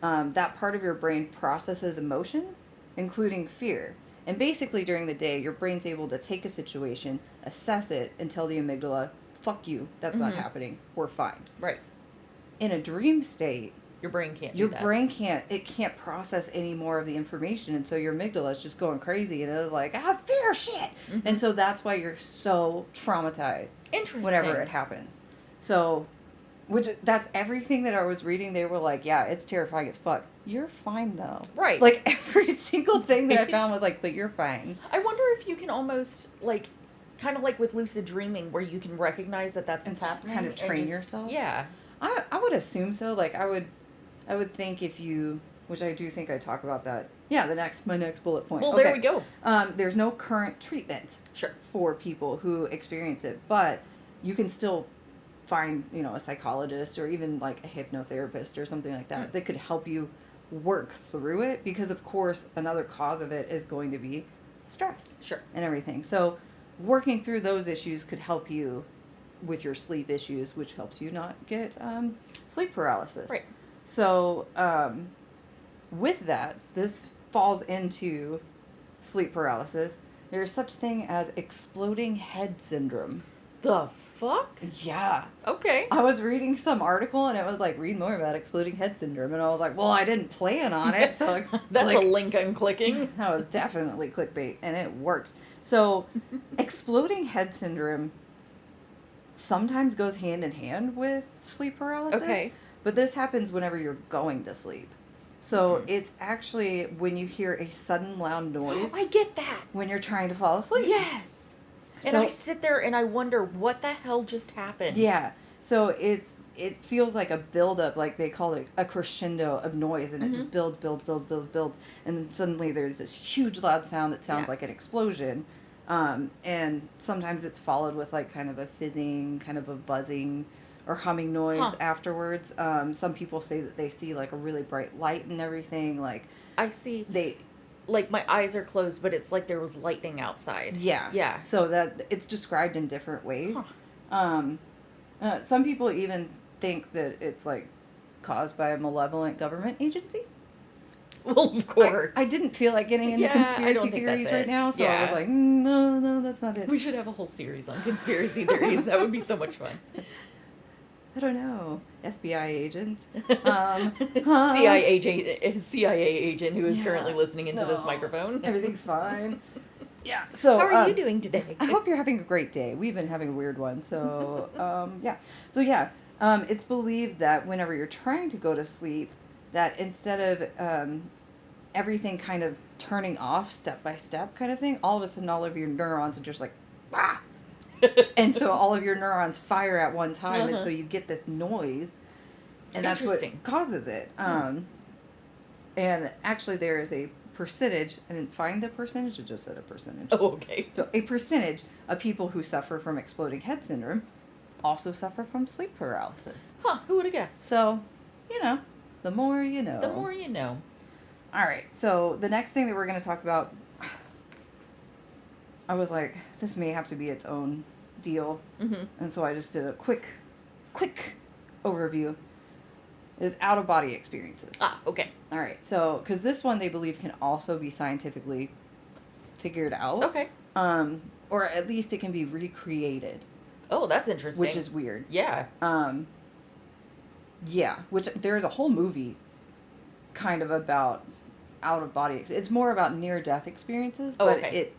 Speaker 2: that part of your brain processes emotions, including fear. And basically during the day, your brain's able to take a situation, assess it, and tell the amygdala, fuck you, that's not happening, we're fine.
Speaker 1: right,
Speaker 2: In a dream state,
Speaker 1: your brain can't.
Speaker 2: your
Speaker 1: do that.
Speaker 2: brain can't process any more of the information, and so your amygdala is just going crazy, and it was like, fear shit, and so that's why you're so traumatized
Speaker 1: Interesting.
Speaker 2: whenever it happens. So, that's everything that I was reading. They were like, yeah, it's terrifying as fuck. You're fine though,
Speaker 1: Right.
Speaker 2: Like every single thing that I found was like, but you're fine.
Speaker 1: I wonder if you can almost kind of like with lucid dreaming, where you can recognize that that's what's
Speaker 2: And
Speaker 1: happening,
Speaker 2: kind of
Speaker 1: and
Speaker 2: train
Speaker 1: just-
Speaker 2: yourself?
Speaker 1: Yeah.
Speaker 2: I would assume so. Like I would think if you, which I do think I talk about that. Yeah, my next bullet point.
Speaker 1: Well,
Speaker 2: Okay.
Speaker 1: there we go.
Speaker 2: There's no current treatment
Speaker 1: Sure.
Speaker 2: for people who experience it, but you can still find, a psychologist or even like a hypnotherapist or something like that that could help you work through it, because of course another cause of it is going to be stress
Speaker 1: Sure.
Speaker 2: and everything. So working through those issues could help you with your sleep issues, which helps you not get sleep paralysis.
Speaker 1: Right.
Speaker 2: So with that, this falls into sleep paralysis. There's such thing as exploding head syndrome.
Speaker 1: The fuck?
Speaker 2: Yeah.
Speaker 1: Okay.
Speaker 2: I was reading some article and it was like, read more about exploding head syndrome. And I was like, well, I didn't plan on it. So I
Speaker 1: That's a link I'm clicking.
Speaker 2: that was definitely clickbait and it worked. So exploding head syndrome sometimes goes hand in hand with sleep paralysis.
Speaker 1: Okay.
Speaker 2: But this happens whenever you're going to sleep. So it's actually when you hear a sudden loud noise
Speaker 1: I get that.
Speaker 2: when you're trying to fall asleep.
Speaker 1: Yes. And
Speaker 2: So-
Speaker 1: I sit there and I wonder what the hell just happened.
Speaker 2: Yeah. So it feels like a buildup, like they call it a crescendo of noise, and it just builds, and then suddenly there's this huge loud sound that sounds
Speaker 1: Yeah.
Speaker 2: like an explosion. And sometimes it's followed with like kind of a fizzing, kind of a buzzing or humming noise afterwards. Some people say that they see like a really bright light and everything. Like
Speaker 1: I see.
Speaker 2: they,
Speaker 1: Like my eyes are closed, but it's like there was lightning outside.
Speaker 2: yeah.
Speaker 1: Yeah.
Speaker 2: So that it's described in different ways. Some people even think that it's like caused by a malevolent government agency.
Speaker 1: Well, of course.
Speaker 2: I didn't feel like getting into
Speaker 1: Yeah, I
Speaker 2: conspiracy
Speaker 1: don't think that's
Speaker 2: theories right
Speaker 1: it.
Speaker 2: now, so I
Speaker 1: Yeah.
Speaker 2: was like, no, that's not it.
Speaker 1: We should have a whole series on conspiracy theories. That would be so much fun.
Speaker 2: I don't know. FBI agent.
Speaker 1: CIA agent who is
Speaker 2: Yeah.
Speaker 1: currently listening into this
Speaker 2: No.
Speaker 1: microphone.
Speaker 2: Everything's fine. Yeah. So
Speaker 1: How are you doing today?
Speaker 2: I hope you're having a great day. We've been having a weird one. So yeah. So yeah, it's believed that whenever you're trying to go to sleep, that instead of everything kind of turning off step by step kind of thing, all of a sudden all of your neurons are just like, ah! And so all of your neurons fire at one time, and so you get this noise, and that's what
Speaker 1: Interesting.
Speaker 2: causes it. And actually, there is a percentage. I didn't find the percentage; it just said a percentage.
Speaker 1: Oh, okay.
Speaker 2: So a percentage of people who suffer from exploding head syndrome also suffer from sleep paralysis.
Speaker 1: Huh, who would have guessed?
Speaker 2: So, the more you know.
Speaker 1: The more you know.
Speaker 2: All right. So the next thing that we're going to talk about, I was like, this may have to be its own deal.
Speaker 1: Mm-hmm.
Speaker 2: And so I just did a quick overview. Is out of body experiences.
Speaker 1: Ah, okay.
Speaker 2: All right. So, because this one they believe can also be scientifically figured out.
Speaker 1: Okay.
Speaker 2: Or at least it can be recreated,
Speaker 1: Oh, that's interesting.
Speaker 2: which is weird.
Speaker 1: Yeah.
Speaker 2: Yeah. Which there's a whole movie kind of about out of body. It's more about near death experiences,
Speaker 1: Oh,
Speaker 2: but
Speaker 1: okay.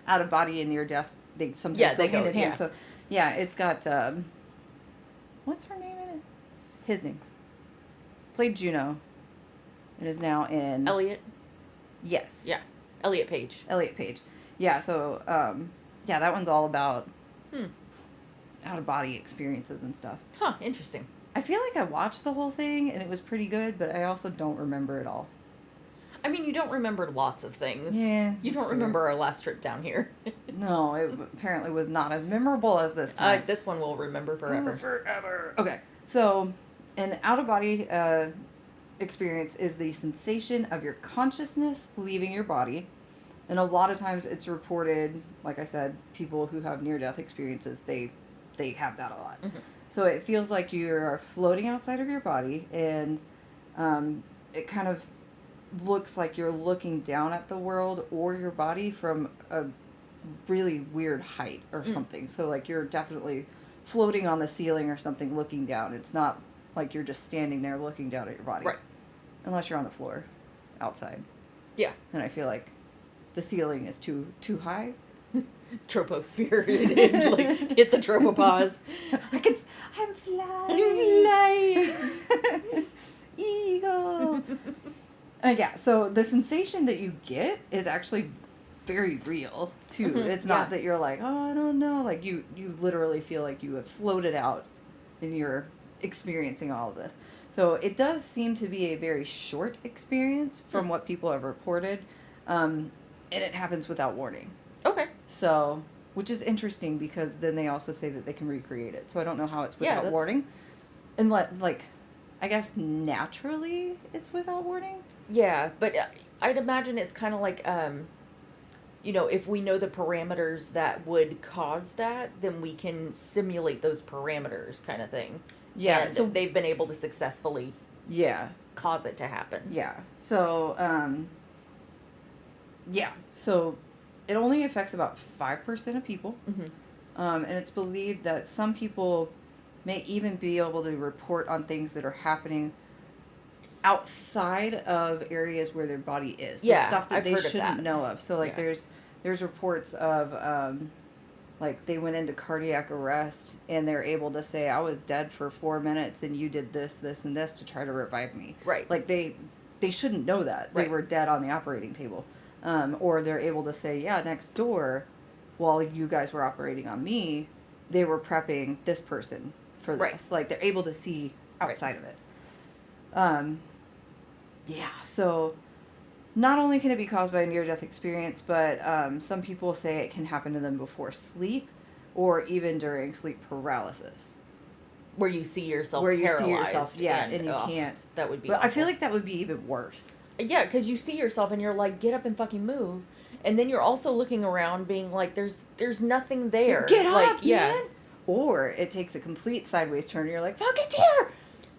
Speaker 2: out of body and near death, they sometimes go hand in hand.
Speaker 1: yeah.
Speaker 2: So, yeah, it's got what's her name in it? His name. Played Juno. It is now in
Speaker 1: Elliot?
Speaker 2: Yes.
Speaker 1: Yeah. Elliot Page.
Speaker 2: Elliot Page. Yeah. So yeah, that one's all about
Speaker 1: Hmm.
Speaker 2: out of body experiences and stuff.
Speaker 1: Huh, interesting.
Speaker 2: I feel like I watched the whole thing and it was pretty good, but I also don't remember it all.
Speaker 1: I mean, you don't remember lots of things.
Speaker 2: Yeah,
Speaker 1: You
Speaker 2: that's
Speaker 1: don't
Speaker 2: fair.
Speaker 1: remember our last trip down here.
Speaker 2: No, it apparently was not as memorable as this time.
Speaker 1: This one we'll remember forever.
Speaker 2: Ooh, forever. Okay, so an out-of-body experience is the sensation of your consciousness leaving your body. And a lot of times it's reported, like I said, people who have near-death experiences, they have that a lot.
Speaker 1: Mhm.
Speaker 2: So it feels like you are floating outside of your body, and it kind of looks like you're looking down at the world or your body from a really weird height or something. So like you're definitely floating on the ceiling or something looking down. It's not like you're just standing there looking down at your body.
Speaker 1: Right.
Speaker 2: Unless you're on the floor outside.
Speaker 1: Yeah.
Speaker 2: And I feel like the ceiling is too high.
Speaker 1: Troposphere. Like, hit the tropopause.
Speaker 2: I'm flying.
Speaker 1: I'm flying.
Speaker 2: Eagle. Yeah, so the sensation that you get is actually very real too.
Speaker 1: Mhm,
Speaker 2: It's not
Speaker 1: yeah.
Speaker 2: that you're like, oh, I don't know. Like you literally feel like you have floated out and you're experiencing all of this. So it does seem to be a very short experience from what people have reported. And it happens without warning.
Speaker 1: Okay.
Speaker 2: So, which is interesting because then they also say that they can recreate it. So I don't know how it's
Speaker 1: Yeah,
Speaker 2: without
Speaker 1: that's-
Speaker 2: warning. And like, I guess naturally it's without warning.
Speaker 1: Yeah, but I'd imagine it's kind of like, if we know the parameters that would cause that, then we can simulate those parameters kind of thing.
Speaker 2: Yeah.
Speaker 1: And
Speaker 2: So
Speaker 1: they've been able to successfully
Speaker 2: yeah.
Speaker 1: cause it to happen.
Speaker 2: Yeah. So, yeah. So it only affects about 5% of people.
Speaker 1: Mm-hmm.
Speaker 2: And it's believed that some people may even be able to report on things that are happening outside of areas where their body is. So
Speaker 1: Yeah,
Speaker 2: stuff that
Speaker 1: I've
Speaker 2: they
Speaker 1: heard of
Speaker 2: shouldn't
Speaker 1: that.
Speaker 2: know of. So like
Speaker 1: Yeah.
Speaker 2: there's reports of like they went into cardiac arrest and they're able to say I was dead for 4 minutes and you did this, this, and this to try to revive me.
Speaker 1: Right.
Speaker 2: Like they shouldn't know that. They
Speaker 1: Right.
Speaker 2: were dead on the operating table. Or they're able to say, yeah, next door, while you guys were operating on me, they were prepping this person for this.
Speaker 1: Right.
Speaker 2: Like they're able to see outside of it. Yeah, so not only can it be caused by a near-death experience, but some people say it can happen to them before sleep or even during sleep paralysis.
Speaker 1: Where you see yourself
Speaker 2: Where you
Speaker 1: paralyzed.
Speaker 2: see yourself, yeah, and you
Speaker 1: ugh,
Speaker 2: can't.
Speaker 1: That would be
Speaker 2: But I feel
Speaker 1: awful.
Speaker 2: like that would be even worse.
Speaker 1: Yeah, because you see yourself and you're like, get up and fucking move. And then you're also looking around being like, there's nothing there.
Speaker 2: Get
Speaker 1: like,
Speaker 2: up, man! Or it takes a complete sideways turn and you're like, fuck, it's here!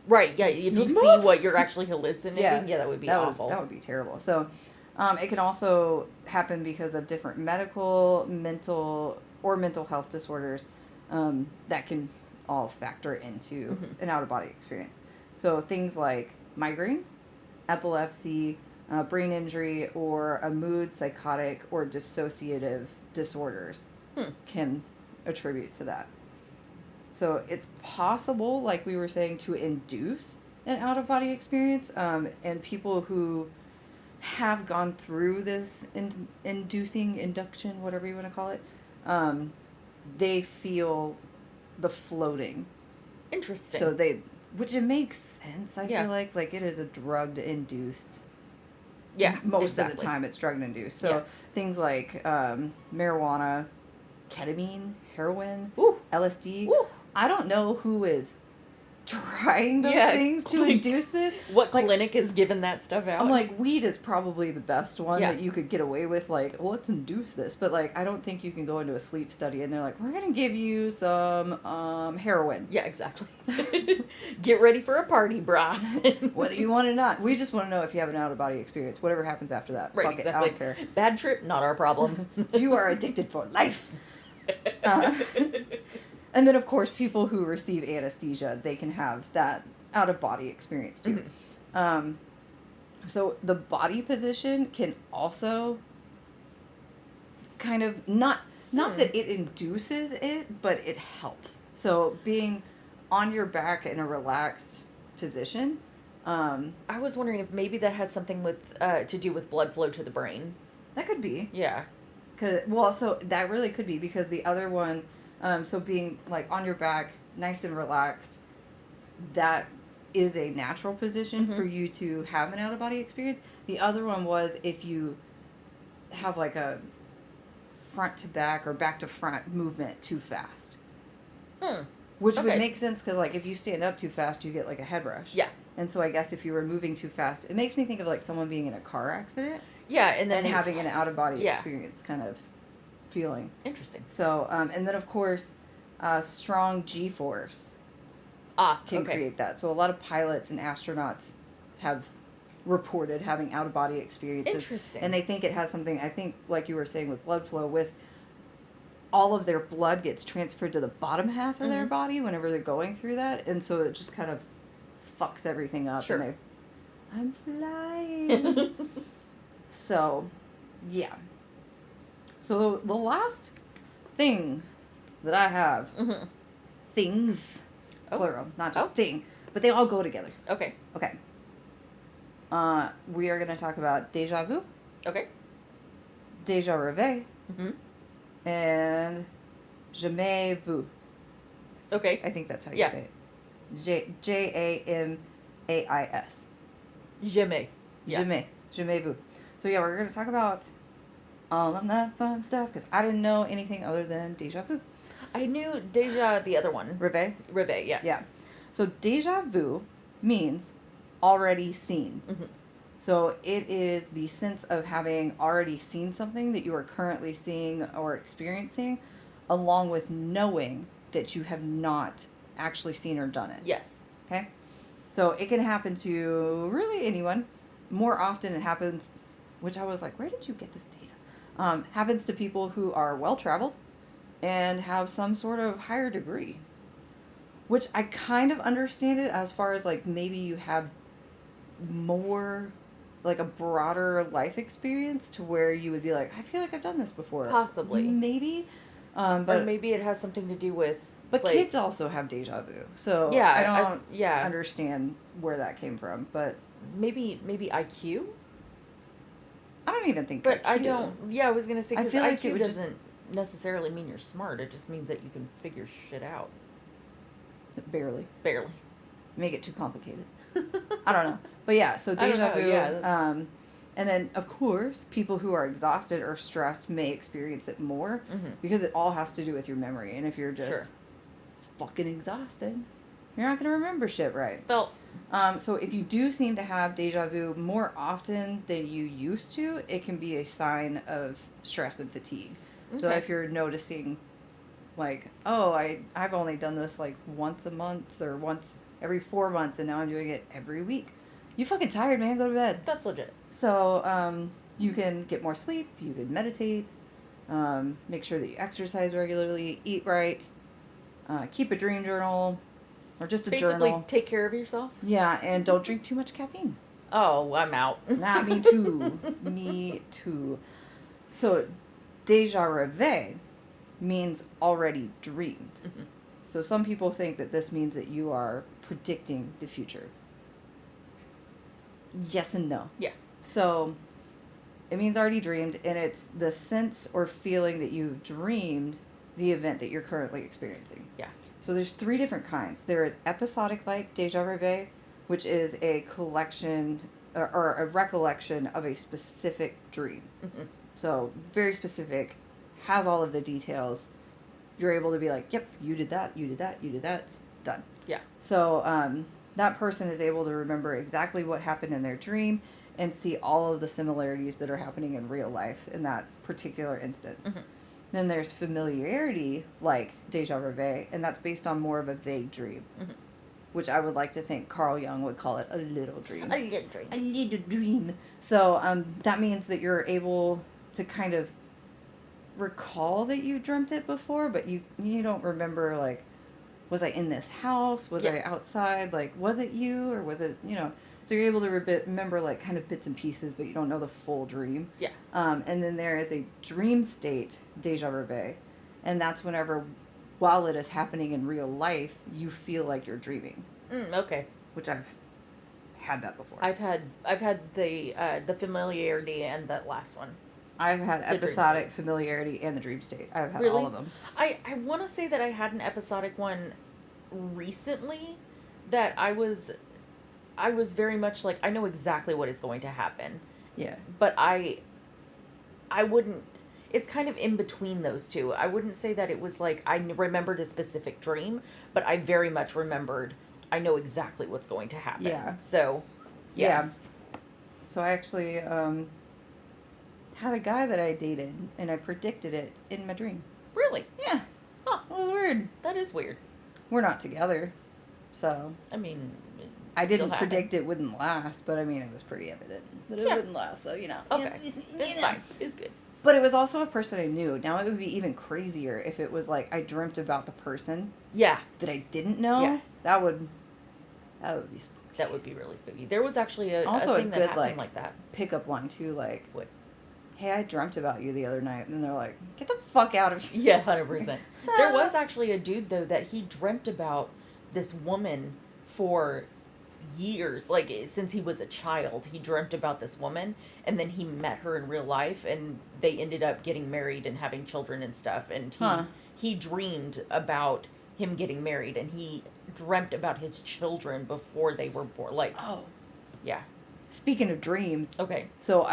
Speaker 1: Right, yeah, if you
Speaker 2: Move!
Speaker 1: see what you're actually hallucinating, yeah, that would be awful.
Speaker 2: That would be terrible. So, it can also happen because of different medical, mental, or mental health disorders that can all factor into an out-of-body experience. So things like migraines, epilepsy, brain injury, or a mood, psychotic, or dissociative disorders can attribute to that. So it's possible, like we were saying, to induce an out-of-body experience, and people who have gone through this induction, whatever you want to call it, they feel the floating.
Speaker 1: Interesting.
Speaker 2: So which it makes sense. I feel like it is a drugged induced.
Speaker 1: Yeah,
Speaker 2: most of the time it's drug induced. So things like marijuana, ketamine, heroin, LSD.
Speaker 1: Ooh.
Speaker 2: I don't know who is trying those things to induce this.
Speaker 1: What clinic is giving that stuff out?
Speaker 2: I'm like, weed is probably the best one that you could get away with. Like, well, let's induce this. But like, I don't think you can go into a sleep study and they're like, we're gonna give you some heroin.
Speaker 1: Yeah, exactly. Get ready for a party, brah.
Speaker 2: Whether you want it or not, we just want to know if you have an out of body experience. Whatever happens after that,
Speaker 1: right?
Speaker 2: Fuck
Speaker 1: Exactly.
Speaker 2: it, I don't care.
Speaker 1: Bad trip, not our problem.
Speaker 2: You are addicted for life. And then, of course, people who receive anesthesia, they can have that out-of-body experience, too. So the body position can also kind of, not that it induces it, but it helps. So being on your back in a relaxed position.
Speaker 1: I was wondering if maybe that has something with to do with blood flow to the brain.
Speaker 2: That could be.
Speaker 1: Yeah.
Speaker 2: So that really could be, because the other one... so being like on your back, nice and relaxed, that is a natural position for you to have an out-of-body experience. The other one was if you have like a front to back or back to front movement too fast. Which would make sense, because like if you stand up too fast, you get like a head rush.
Speaker 1: Yeah.
Speaker 2: And so I guess if you were moving too fast, it makes me think of like someone being in a car accident.
Speaker 1: Yeah, and then
Speaker 2: having an out-of-body experience kind of feeling.
Speaker 1: Interesting.
Speaker 2: So, and then of course, strong G-force can create that. So a lot of pilots and astronauts have reported having out-of-body experiences.
Speaker 1: Interesting.
Speaker 2: And they think it has something, I think, like you were saying with blood flow, with all of their blood gets transferred to the bottom half of their body whenever they're going through that. And so it just kind of fucks everything up.
Speaker 1: Sure.
Speaker 2: And I'm flying. So, yeah. So the last thing that I have, things, plural, not just thing, but they all go together.
Speaker 1: Okay.
Speaker 2: Okay. We are going to talk about deja vu.
Speaker 1: Okay.
Speaker 2: Deja reve. And jamais vu.
Speaker 1: Okay.
Speaker 2: I think that's how you say it. Jamais.
Speaker 1: Jamais. Yeah.
Speaker 2: Jamais vu. So yeah, we're going to talk about all of that fun stuff, because I didn't know anything other than deja vu.
Speaker 1: I knew deja, the other one.
Speaker 2: Reve?
Speaker 1: Reve, yes.
Speaker 2: Yeah. So deja vu means already seen. So it is the sense of having already seen something that you are currently seeing or experiencing, along with knowing that you have not actually seen or done it.
Speaker 1: Yes.
Speaker 2: Okay? So it can happen to really anyone. More often it happens, which I was like, where did you get this data? Happens to people who are well-traveled and have some sort of higher degree. Which I kind of understand it as far as like maybe you have more, like a broader life experience to where you would be like, I feel like I've done this before.
Speaker 1: Possibly.
Speaker 2: Maybe.
Speaker 1: But or maybe it has something to do with...
Speaker 2: But like, kids also have deja vu. So I don't understand where that came from. But
Speaker 1: maybe IQ?
Speaker 2: I don't even think
Speaker 1: But
Speaker 2: IQ.
Speaker 1: I don't... Yeah, I was going to say, because IQ
Speaker 2: like
Speaker 1: doesn't necessarily mean you're smart. It just means that you can figure shit out.
Speaker 2: Barely. Make it too complicated. I don't know. But yeah, so deja vu. Yeah, and then, of course, people who are exhausted or stressed may experience it more because it all has to do with your memory. And if you're just fucking exhausted, you're not going to remember shit right. So if you do seem to have deja vu more often than you used to, it can be a sign of stress and fatigue. Okay. So if you're noticing Like, oh, I've only done this like once a month or once every 4 months, and now I'm doing it every week. You fucking tired, man. Go to bed.
Speaker 1: That's legit.
Speaker 2: So, you can get more sleep. You can meditate. Make sure that you exercise regularly. Eat right. Keep a dream journal, or just a
Speaker 1: Basically,
Speaker 2: journal.
Speaker 1: take care of yourself.
Speaker 2: Yeah, and don't drink too much caffeine.
Speaker 1: Oh, I'm out.
Speaker 2: Nah, me too. Me too. So, deja reve means already dreamed.
Speaker 1: Mhm.
Speaker 2: So some people think that this means that you are predicting the future. Yes and no.
Speaker 1: Yeah.
Speaker 2: So it means already dreamed, and it's the sense or feeling that you've dreamed the event that you're currently experiencing.
Speaker 1: Yeah.
Speaker 2: So there's 3 different kinds. There is episodic like deja reve, which is a collection or a recollection of a specific dream.
Speaker 1: Mhm.
Speaker 2: So very specific, has all of the details. You're able to be like, yep, you did that, you did that, you did that, done.
Speaker 1: Yeah.
Speaker 2: So that person is able to remember exactly what happened in their dream and see all of the similarities that are happening in real life in that particular instance.
Speaker 1: Mhm.
Speaker 2: Then there's familiarity, like deja reve, and that's based on more of a vague dream,
Speaker 1: Mhm.
Speaker 2: which I would like to think Carl Jung would call it a little dream.
Speaker 1: A little dream.
Speaker 2: A little dream. So that means that you're able to kind of recall that you dreamt it before, but you don't remember, like, was I in this house? Was I outside? Like, was it you, or was it, so you're able to remember, like, kind of bits and pieces, but you don't know the full dream.
Speaker 1: Yeah.
Speaker 2: And then there is a dream state, deja reve, and that's whenever, while it is happening in real life, you feel like you're dreaming.
Speaker 1: Okay.
Speaker 2: Which I've had that before.
Speaker 1: I've had the familiarity and that last one.
Speaker 2: I've had
Speaker 1: The dream
Speaker 2: episodic
Speaker 1: state.
Speaker 2: familiarity and the dream state. I've had
Speaker 1: Really?
Speaker 2: all of them.
Speaker 1: I want to say that I had an episodic one recently that I was very much like, I know exactly what is going to happen,
Speaker 2: Yeah.
Speaker 1: but I wouldn't, it's kind of in between those two. I wouldn't say that it was like I remembered a specific dream, but I very much remembered, I know exactly what's going to happen.
Speaker 2: Yeah.
Speaker 1: So,
Speaker 2: Yeah. So I actually had a guy that I dated, and I predicted it in my dream.
Speaker 1: Really?
Speaker 2: Yeah.
Speaker 1: Huh.
Speaker 2: It was weird.
Speaker 1: That is weird.
Speaker 2: We're not together, so
Speaker 1: I mean, it
Speaker 2: I
Speaker 1: still
Speaker 2: didn't
Speaker 1: happened.
Speaker 2: predict it wouldn't last, but I mean, it was pretty evident that it
Speaker 1: Yeah.
Speaker 2: wouldn't last, so,
Speaker 1: Okay. It's fine. It's good.
Speaker 2: But it was also a person I knew. Now, it would be even crazier if it was like I dreamt about the person
Speaker 1: Yeah.
Speaker 2: that I didn't know.
Speaker 1: Yeah.
Speaker 2: That would be spooky.
Speaker 1: That would be really spooky. There was actually a
Speaker 2: Also a
Speaker 1: thing that
Speaker 2: good,
Speaker 1: happened
Speaker 2: like-
Speaker 1: like that.
Speaker 2: Pickup line, too, like,
Speaker 1: What?
Speaker 2: hey, I dreamt about you the other night. And they're like, get the fuck out of here.
Speaker 1: Yeah, 100%. There was actually a dude, though, that he dreamt about this woman for years. Like, since he was a child, he dreamt about this woman, and then he met her in real life, and they ended up getting married and having children and stuff. And he dreamed about him getting married, and he dreamt about his children before they were born. Like,
Speaker 2: Oh.
Speaker 1: yeah.
Speaker 2: Speaking of dreams,
Speaker 1: Okay.
Speaker 2: so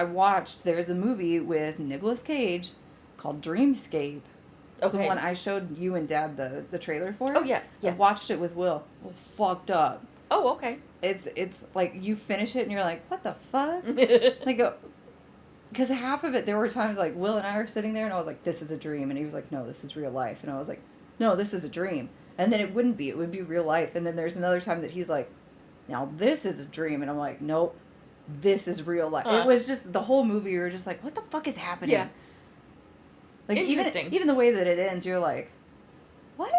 Speaker 2: there's a movie with Nicolas Cage called Dreamscape. It's the
Speaker 1: Okay.
Speaker 2: one I showed you and Dad the trailer for.
Speaker 1: Oh, yes,
Speaker 2: I
Speaker 1: yes.
Speaker 2: watched it with Will. Well, fucked up.
Speaker 1: Oh, okay.
Speaker 2: It's like you finish it and you're like, what the fuck? Like, because half of it, there were times like Will and I were sitting there and I was like, this is a dream. And he was like, no, this is real life. And I was like, no, this is a dream. And then it wouldn't be. It would be real life. And then there's another time that he's like, now this is a dream. And I'm like, nope, this is real life. It was just the whole movie. You were just like, what the fuck is happening?
Speaker 1: Yeah.
Speaker 2: Like,
Speaker 1: Interesting.
Speaker 2: even the way that it ends, you're like, what?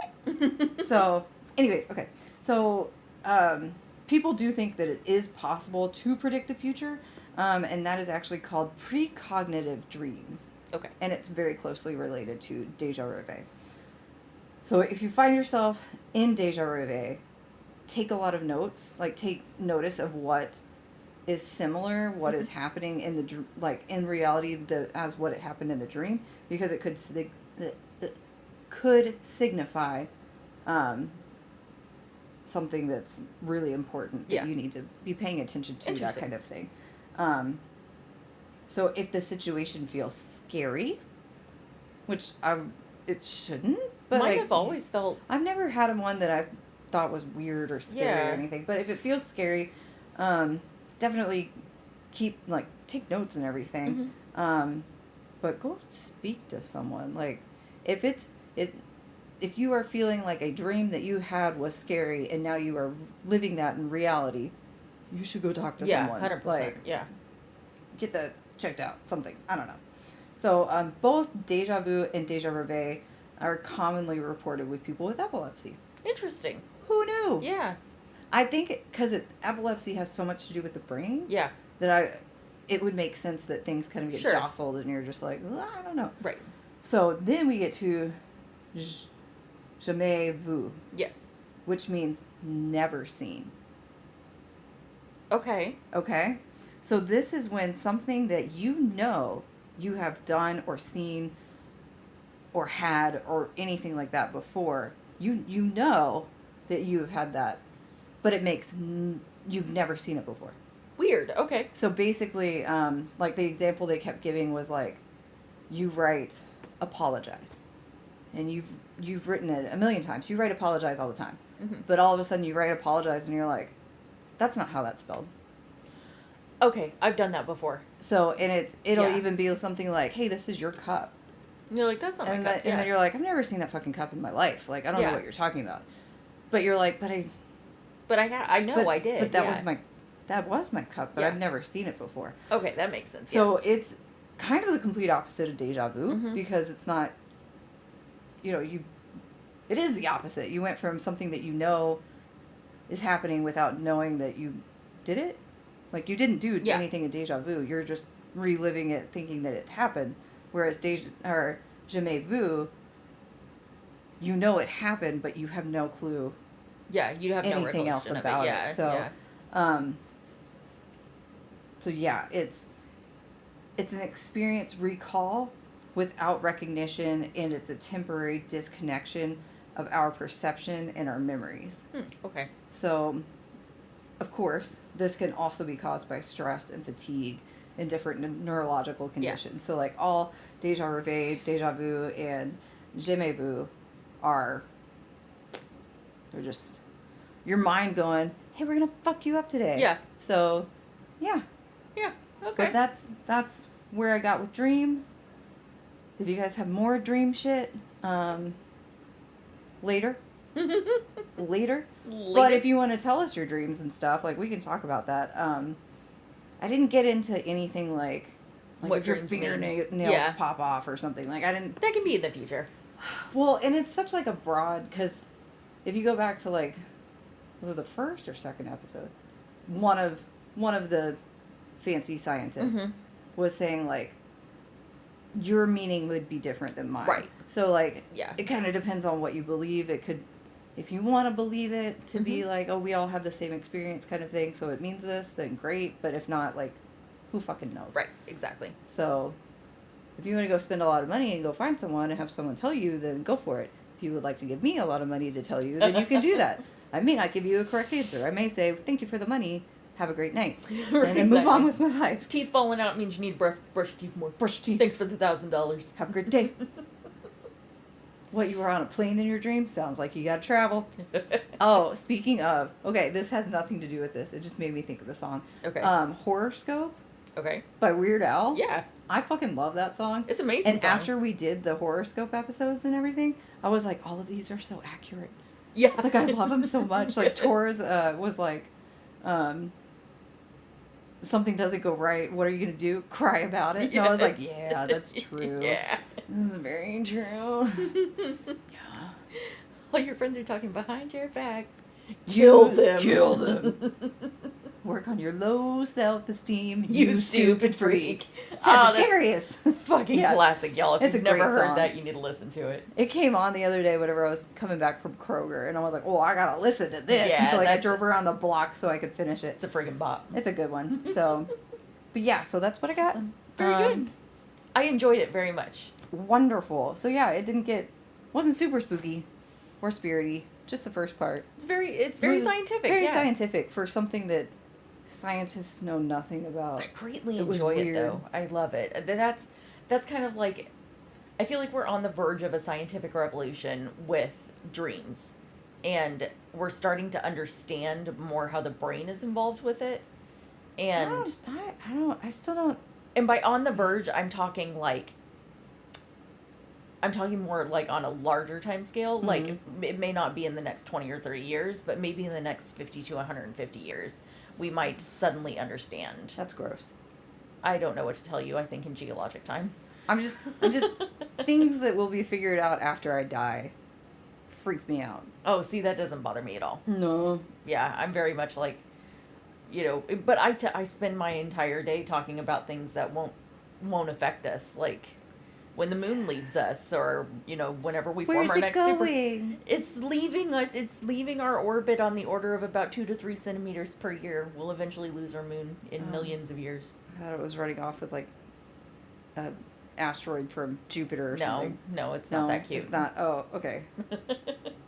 Speaker 2: So, anyways, okay. So, people do think that it is possible to predict the future, and that is actually called precognitive dreams.
Speaker 1: Okay.
Speaker 2: And it's very closely related to deja reve. So, if you find yourself in deja reve, take a lot of notes. Like, take notice of what is similar, what is happening in the in reality as what it happened in the dream, because it could signify something that's really important that you need to be paying attention to, that kind of thing. So if the situation feels scary, which it shouldn't, but
Speaker 1: Mine have always felt.
Speaker 2: I've never had one that I thought was weird or scary or anything. But if it feels scary, definitely take notes and everything. But go speak to someone. Like, if if you are feeling like a dream that you had was scary and now you are living that in reality, you should go talk to
Speaker 1: Yeah,
Speaker 2: someone.
Speaker 1: 100%.
Speaker 2: Like,
Speaker 1: Yeah.
Speaker 2: get that checked out. Something. I don't know. So, both deja vu and deja reve are commonly reported with people with epilepsy.
Speaker 1: Interesting.
Speaker 2: Who knew?
Speaker 1: Yeah.
Speaker 2: I think because epilepsy has so much to do with the brain
Speaker 1: Yeah.
Speaker 2: that it would make sense that things kind of get
Speaker 1: Sure.
Speaker 2: jostled and you're just like, "Ugh, I don't know."
Speaker 1: Right.
Speaker 2: So then we get to jamais vu,
Speaker 1: Yes.
Speaker 2: which means never seen.
Speaker 1: Okay.
Speaker 2: Okay? So this is when something that you know you have done or seen or had or anything like that before, you know that you have had that, but it makes you've never seen it before.
Speaker 1: Weird. Okay.
Speaker 2: So basically, like the example they kept giving was like, you write apologize, and you've written it a million times. You write apologize all the time, but all of a sudden you write apologize, and you're like, that's not how that's spelled.
Speaker 1: Okay, I've done that before.
Speaker 2: So and it'll
Speaker 1: Yeah.
Speaker 2: even be something like, hey, this is your cup,
Speaker 1: And you're like, that's not
Speaker 2: and
Speaker 1: my cup.
Speaker 2: and then you're like, I've never seen that fucking cup in my life. Like I don't know
Speaker 1: Yeah.
Speaker 2: what you're talking about, but you're like,
Speaker 1: But I know I did.
Speaker 2: But that
Speaker 1: yeah.
Speaker 2: was my cup, but
Speaker 1: Yeah.
Speaker 2: I've never seen it before.
Speaker 1: Okay, that makes sense.
Speaker 2: So
Speaker 1: yes.
Speaker 2: it's kind of the complete opposite of deja vu because it's not, it is the opposite. You went from something that you know is happening without knowing that you did it. Like you didn't do
Speaker 1: Yeah.
Speaker 2: anything in deja vu. You're just reliving it thinking that it happened. Whereas jamais vu, you know it happened, but you have no clue
Speaker 1: Yeah, you have no
Speaker 2: anything else
Speaker 1: recollection
Speaker 2: about
Speaker 1: of it. Yeah,
Speaker 2: it. So,
Speaker 1: yeah.
Speaker 2: So yeah, it's an experience recall without recognition, and it's a temporary disconnection of our perception and our memories.
Speaker 1: Okay.
Speaker 2: So, of course, this can also be caused by stress and fatigue and different neurological conditions. So, like all deja reve, deja vu, and jamais vu they're just your mind going, hey, we're gonna fuck you up today.
Speaker 1: Yeah.
Speaker 2: So, yeah.
Speaker 1: Yeah. Okay.
Speaker 2: But that's where I got with dreams. If you guys have more dream shit, later. Later. But if you want to tell us your dreams and stuff, like we can talk about that. I didn't get into anything like
Speaker 1: What
Speaker 2: if your
Speaker 1: dreams mean.
Speaker 2: fingernails
Speaker 1: Yeah.
Speaker 2: pop off or something. Like I didn't.
Speaker 1: That can be in the future.
Speaker 2: Well, and it's such like a broad, because if you go back to like, was it the first or second episode? One of the fancy scientists was saying like, your meaning would be different than mine.
Speaker 1: Right.
Speaker 2: So like,
Speaker 1: Yeah.
Speaker 2: it kind of depends on what you believe. It could, if you want to believe it to be like, oh, we all have the same experience kind of thing, so it means this, then great. But if not, like, who fucking knows?
Speaker 1: Right. Exactly.
Speaker 2: So, if you want to go spend a lot of money and go find someone and have someone tell you, then go for it. If you would like to give me a lot of money to tell you, then you can do that. I may not give you a correct answer. I may say, thank you for the money. Have a great night. And then move on with my life.
Speaker 1: Teeth falling out means you need brush your teeth more.
Speaker 2: Brush your teeth.
Speaker 1: Thanks for the $1,000.
Speaker 2: Have a great day. What, you were on a plane in your dream? Sounds like you gotta travel. Oh, speaking of, okay, this has nothing to do with this. It just made me think of the song.
Speaker 1: Okay.
Speaker 2: Horoscope
Speaker 1: Okay.
Speaker 2: by Weird Al.
Speaker 1: Yeah.
Speaker 2: I fucking love that song.
Speaker 1: It's amazing.
Speaker 2: And
Speaker 1: song.
Speaker 2: after we did the horoscope episodes and everything, I was like, all of these are so accurate.
Speaker 1: Yeah.
Speaker 2: Like, I love them so much. Like, Taurus was like, something doesn't go right. What are you going to do? Cry about it? And I was like, yeah, that's true.
Speaker 1: Yeah.
Speaker 2: This is very true. Yeah.
Speaker 1: All your friends are talking behind your back. Kill them.
Speaker 2: Kill them. Work on your low self-esteem,
Speaker 1: You stupid freak.
Speaker 2: Sagittarius.
Speaker 1: Fucking
Speaker 2: Yeah.
Speaker 1: classic, y'all. If
Speaker 2: It's
Speaker 1: you've
Speaker 2: a great
Speaker 1: never heard
Speaker 2: song.
Speaker 1: that, you need to listen to it.
Speaker 2: It came on the other day whenever I was coming back from Kroger, and I was like, oh, I gotta listen to this.
Speaker 1: Yeah,
Speaker 2: and so like, I
Speaker 1: that's-
Speaker 2: drove around the block so I could finish it.
Speaker 1: It's a friggin' bop.
Speaker 2: It's a good one. So, but yeah, so that's what I got.
Speaker 1: Very good. I enjoyed it very much.
Speaker 2: Wonderful. So yeah, wasn't super spooky or spirity, just the first part.
Speaker 1: It's very
Speaker 2: It was
Speaker 1: scientific.
Speaker 2: Very
Speaker 1: yeah.
Speaker 2: scientific for something that scientists know nothing about.
Speaker 1: I greatly
Speaker 2: It was
Speaker 1: enjoy it
Speaker 2: weird.
Speaker 1: though. I love it. That's kind of like, I feel like we're on the verge of a scientific revolution with dreams, and we're starting to understand more how the brain is involved with it. And
Speaker 2: I still don't.
Speaker 1: and by on the verge, I'm talking like I'm talking more like on a larger time scale.
Speaker 2: Mm-hmm.
Speaker 1: Like, it may not be in the next 20 or 30 years, but maybe in the next 50 to 150 years, we might suddenly understand.
Speaker 2: That's gross.
Speaker 1: I don't know what to tell you. I think in geologic time.
Speaker 2: I'm just things that will be figured out after I die freak me out.
Speaker 1: Oh, see, that doesn't bother me at all.
Speaker 2: No.
Speaker 1: Yeah, I'm very much like, but I spend my entire day talking about things that won't affect us, like when the moon leaves us, or whenever we
Speaker 2: Where's
Speaker 1: form our
Speaker 2: it
Speaker 1: next
Speaker 2: going?
Speaker 1: it's leaving us. It's leaving our orbit on the order of about 2 to 3 centimeters per year. We'll eventually lose our moon in millions of years.
Speaker 2: I thought it was running off with like a asteroid from Jupiter or something.
Speaker 1: No, it's not that cute.
Speaker 2: It's not. Oh, okay.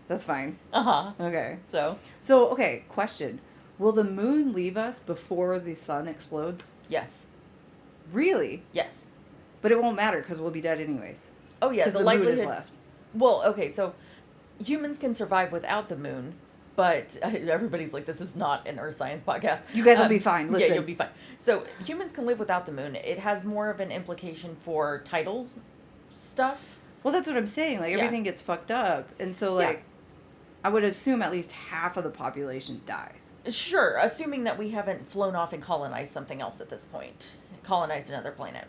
Speaker 2: That's fine.
Speaker 1: Uh-huh.
Speaker 2: Okay.
Speaker 1: So,
Speaker 2: Okay, question. Will the moon leave us before the sun explodes?
Speaker 1: yes.
Speaker 2: Really?
Speaker 1: Yes.
Speaker 2: But it won't matter because we'll be dead anyways.
Speaker 1: Oh, yeah,
Speaker 2: Because
Speaker 1: the
Speaker 2: the moon
Speaker 1: likelihood
Speaker 2: is left.
Speaker 1: Well, okay, so humans can survive without the moon, but everybody's like, this is not an earth science podcast.
Speaker 2: You guys will be fine. Listen.
Speaker 1: Yeah, you'll be fine. So humans can live without the moon. It has more of an implication for tidal stuff.
Speaker 2: Well, that's what I'm saying. Like,
Speaker 1: Yeah.
Speaker 2: everything gets fucked up. And so, like,
Speaker 1: Yeah.
Speaker 2: I would assume at least half of the population dies.
Speaker 1: Sure, assuming that we haven't flown off and colonized something else at this point. Colonized another planet.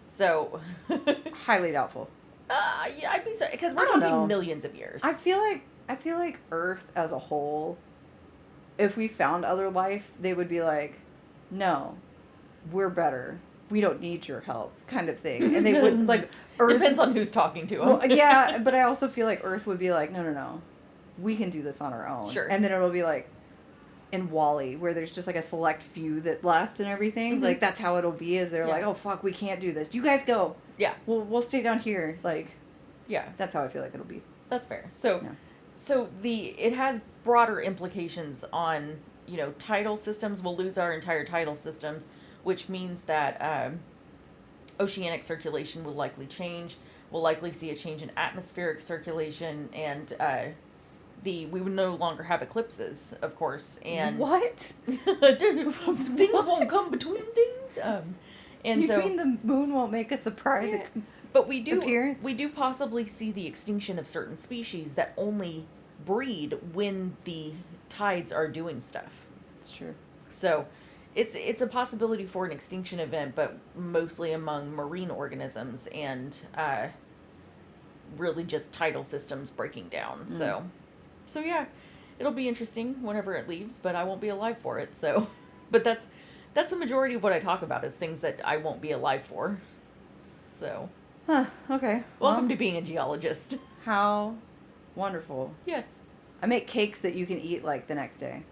Speaker 1: So,
Speaker 2: Highly doubtful.
Speaker 1: yeah, I'd be sorry, because
Speaker 2: I
Speaker 1: we're
Speaker 2: don't
Speaker 1: talking
Speaker 2: know.
Speaker 1: millions of years.
Speaker 2: I feel like Earth as a whole, if we found other life, they would be like, no, we're better. We don't need your help, kind of thing. And they wouldn't, like, Earth...
Speaker 1: Depends on who's talking to them.
Speaker 2: Well, yeah, but I also feel like Earth would be like, no. We can do this on our own.
Speaker 1: Sure.
Speaker 2: And then it'll be like in WALL-E, where there's just like a select few that left and everything.
Speaker 1: Mhm.
Speaker 2: Like, that's how it'll be, is they're
Speaker 1: Yeah.
Speaker 2: like, oh, fuck, we can't do this. You guys go.
Speaker 1: Yeah.
Speaker 2: We'll stay down here. Like,
Speaker 1: Yeah.
Speaker 2: that's how I feel like it'll be.
Speaker 1: That's fair. So,
Speaker 2: Yeah.
Speaker 1: it has broader implications on, tidal systems. We'll lose our entire tidal systems, which means that oceanic circulation will likely change. We'll likely see a change in atmospheric circulation, and we would no longer have eclipses, of course. And
Speaker 2: What?
Speaker 1: things won't come between things. And
Speaker 2: You
Speaker 1: so,
Speaker 2: mean the moon won't make a surprise?
Speaker 1: Yeah. But we do
Speaker 2: appearance?
Speaker 1: we do possibly see the extinction of certain species that only breed when the tides are doing stuff.
Speaker 2: It's true.
Speaker 1: So it's a possibility for an extinction event, but mostly among marine organisms and really just tidal systems breaking down. So yeah, it'll be interesting whenever it leaves, but I won't be alive for it. So, but that's the majority of what I talk about, is things that I won't be alive for. So,
Speaker 2: Huh, okay.
Speaker 1: welcome
Speaker 2: Well,
Speaker 1: to being a geologist.
Speaker 2: how wonderful.
Speaker 1: Yes.
Speaker 2: I make cakes that you can eat, like, the next day.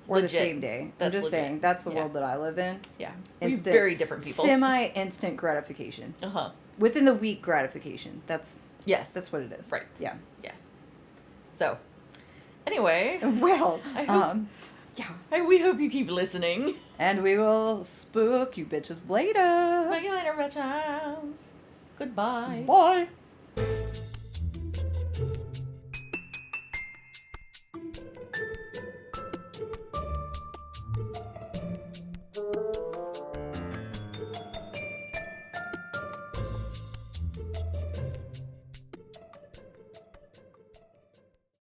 Speaker 2: Or
Speaker 1: Legit.
Speaker 2: the same day. I'm
Speaker 1: That's
Speaker 2: just
Speaker 1: legit.
Speaker 2: saying, that's the
Speaker 1: Yeah.
Speaker 2: world that I live in.
Speaker 1: Yeah. We're
Speaker 2: Instant-
Speaker 1: very different people.
Speaker 2: Semi-instant gratification.
Speaker 1: Uh-huh.
Speaker 2: Within the week gratification. That's
Speaker 1: Yes.
Speaker 2: what it is.
Speaker 1: Right.
Speaker 2: Yeah.
Speaker 1: Yes. So, anyway,
Speaker 2: Well,
Speaker 1: I hope-
Speaker 2: yeah.
Speaker 1: we hope you keep listening.
Speaker 2: And we will spook you bitches later.
Speaker 1: Speak later, bitches. Goodbye.
Speaker 2: Bye.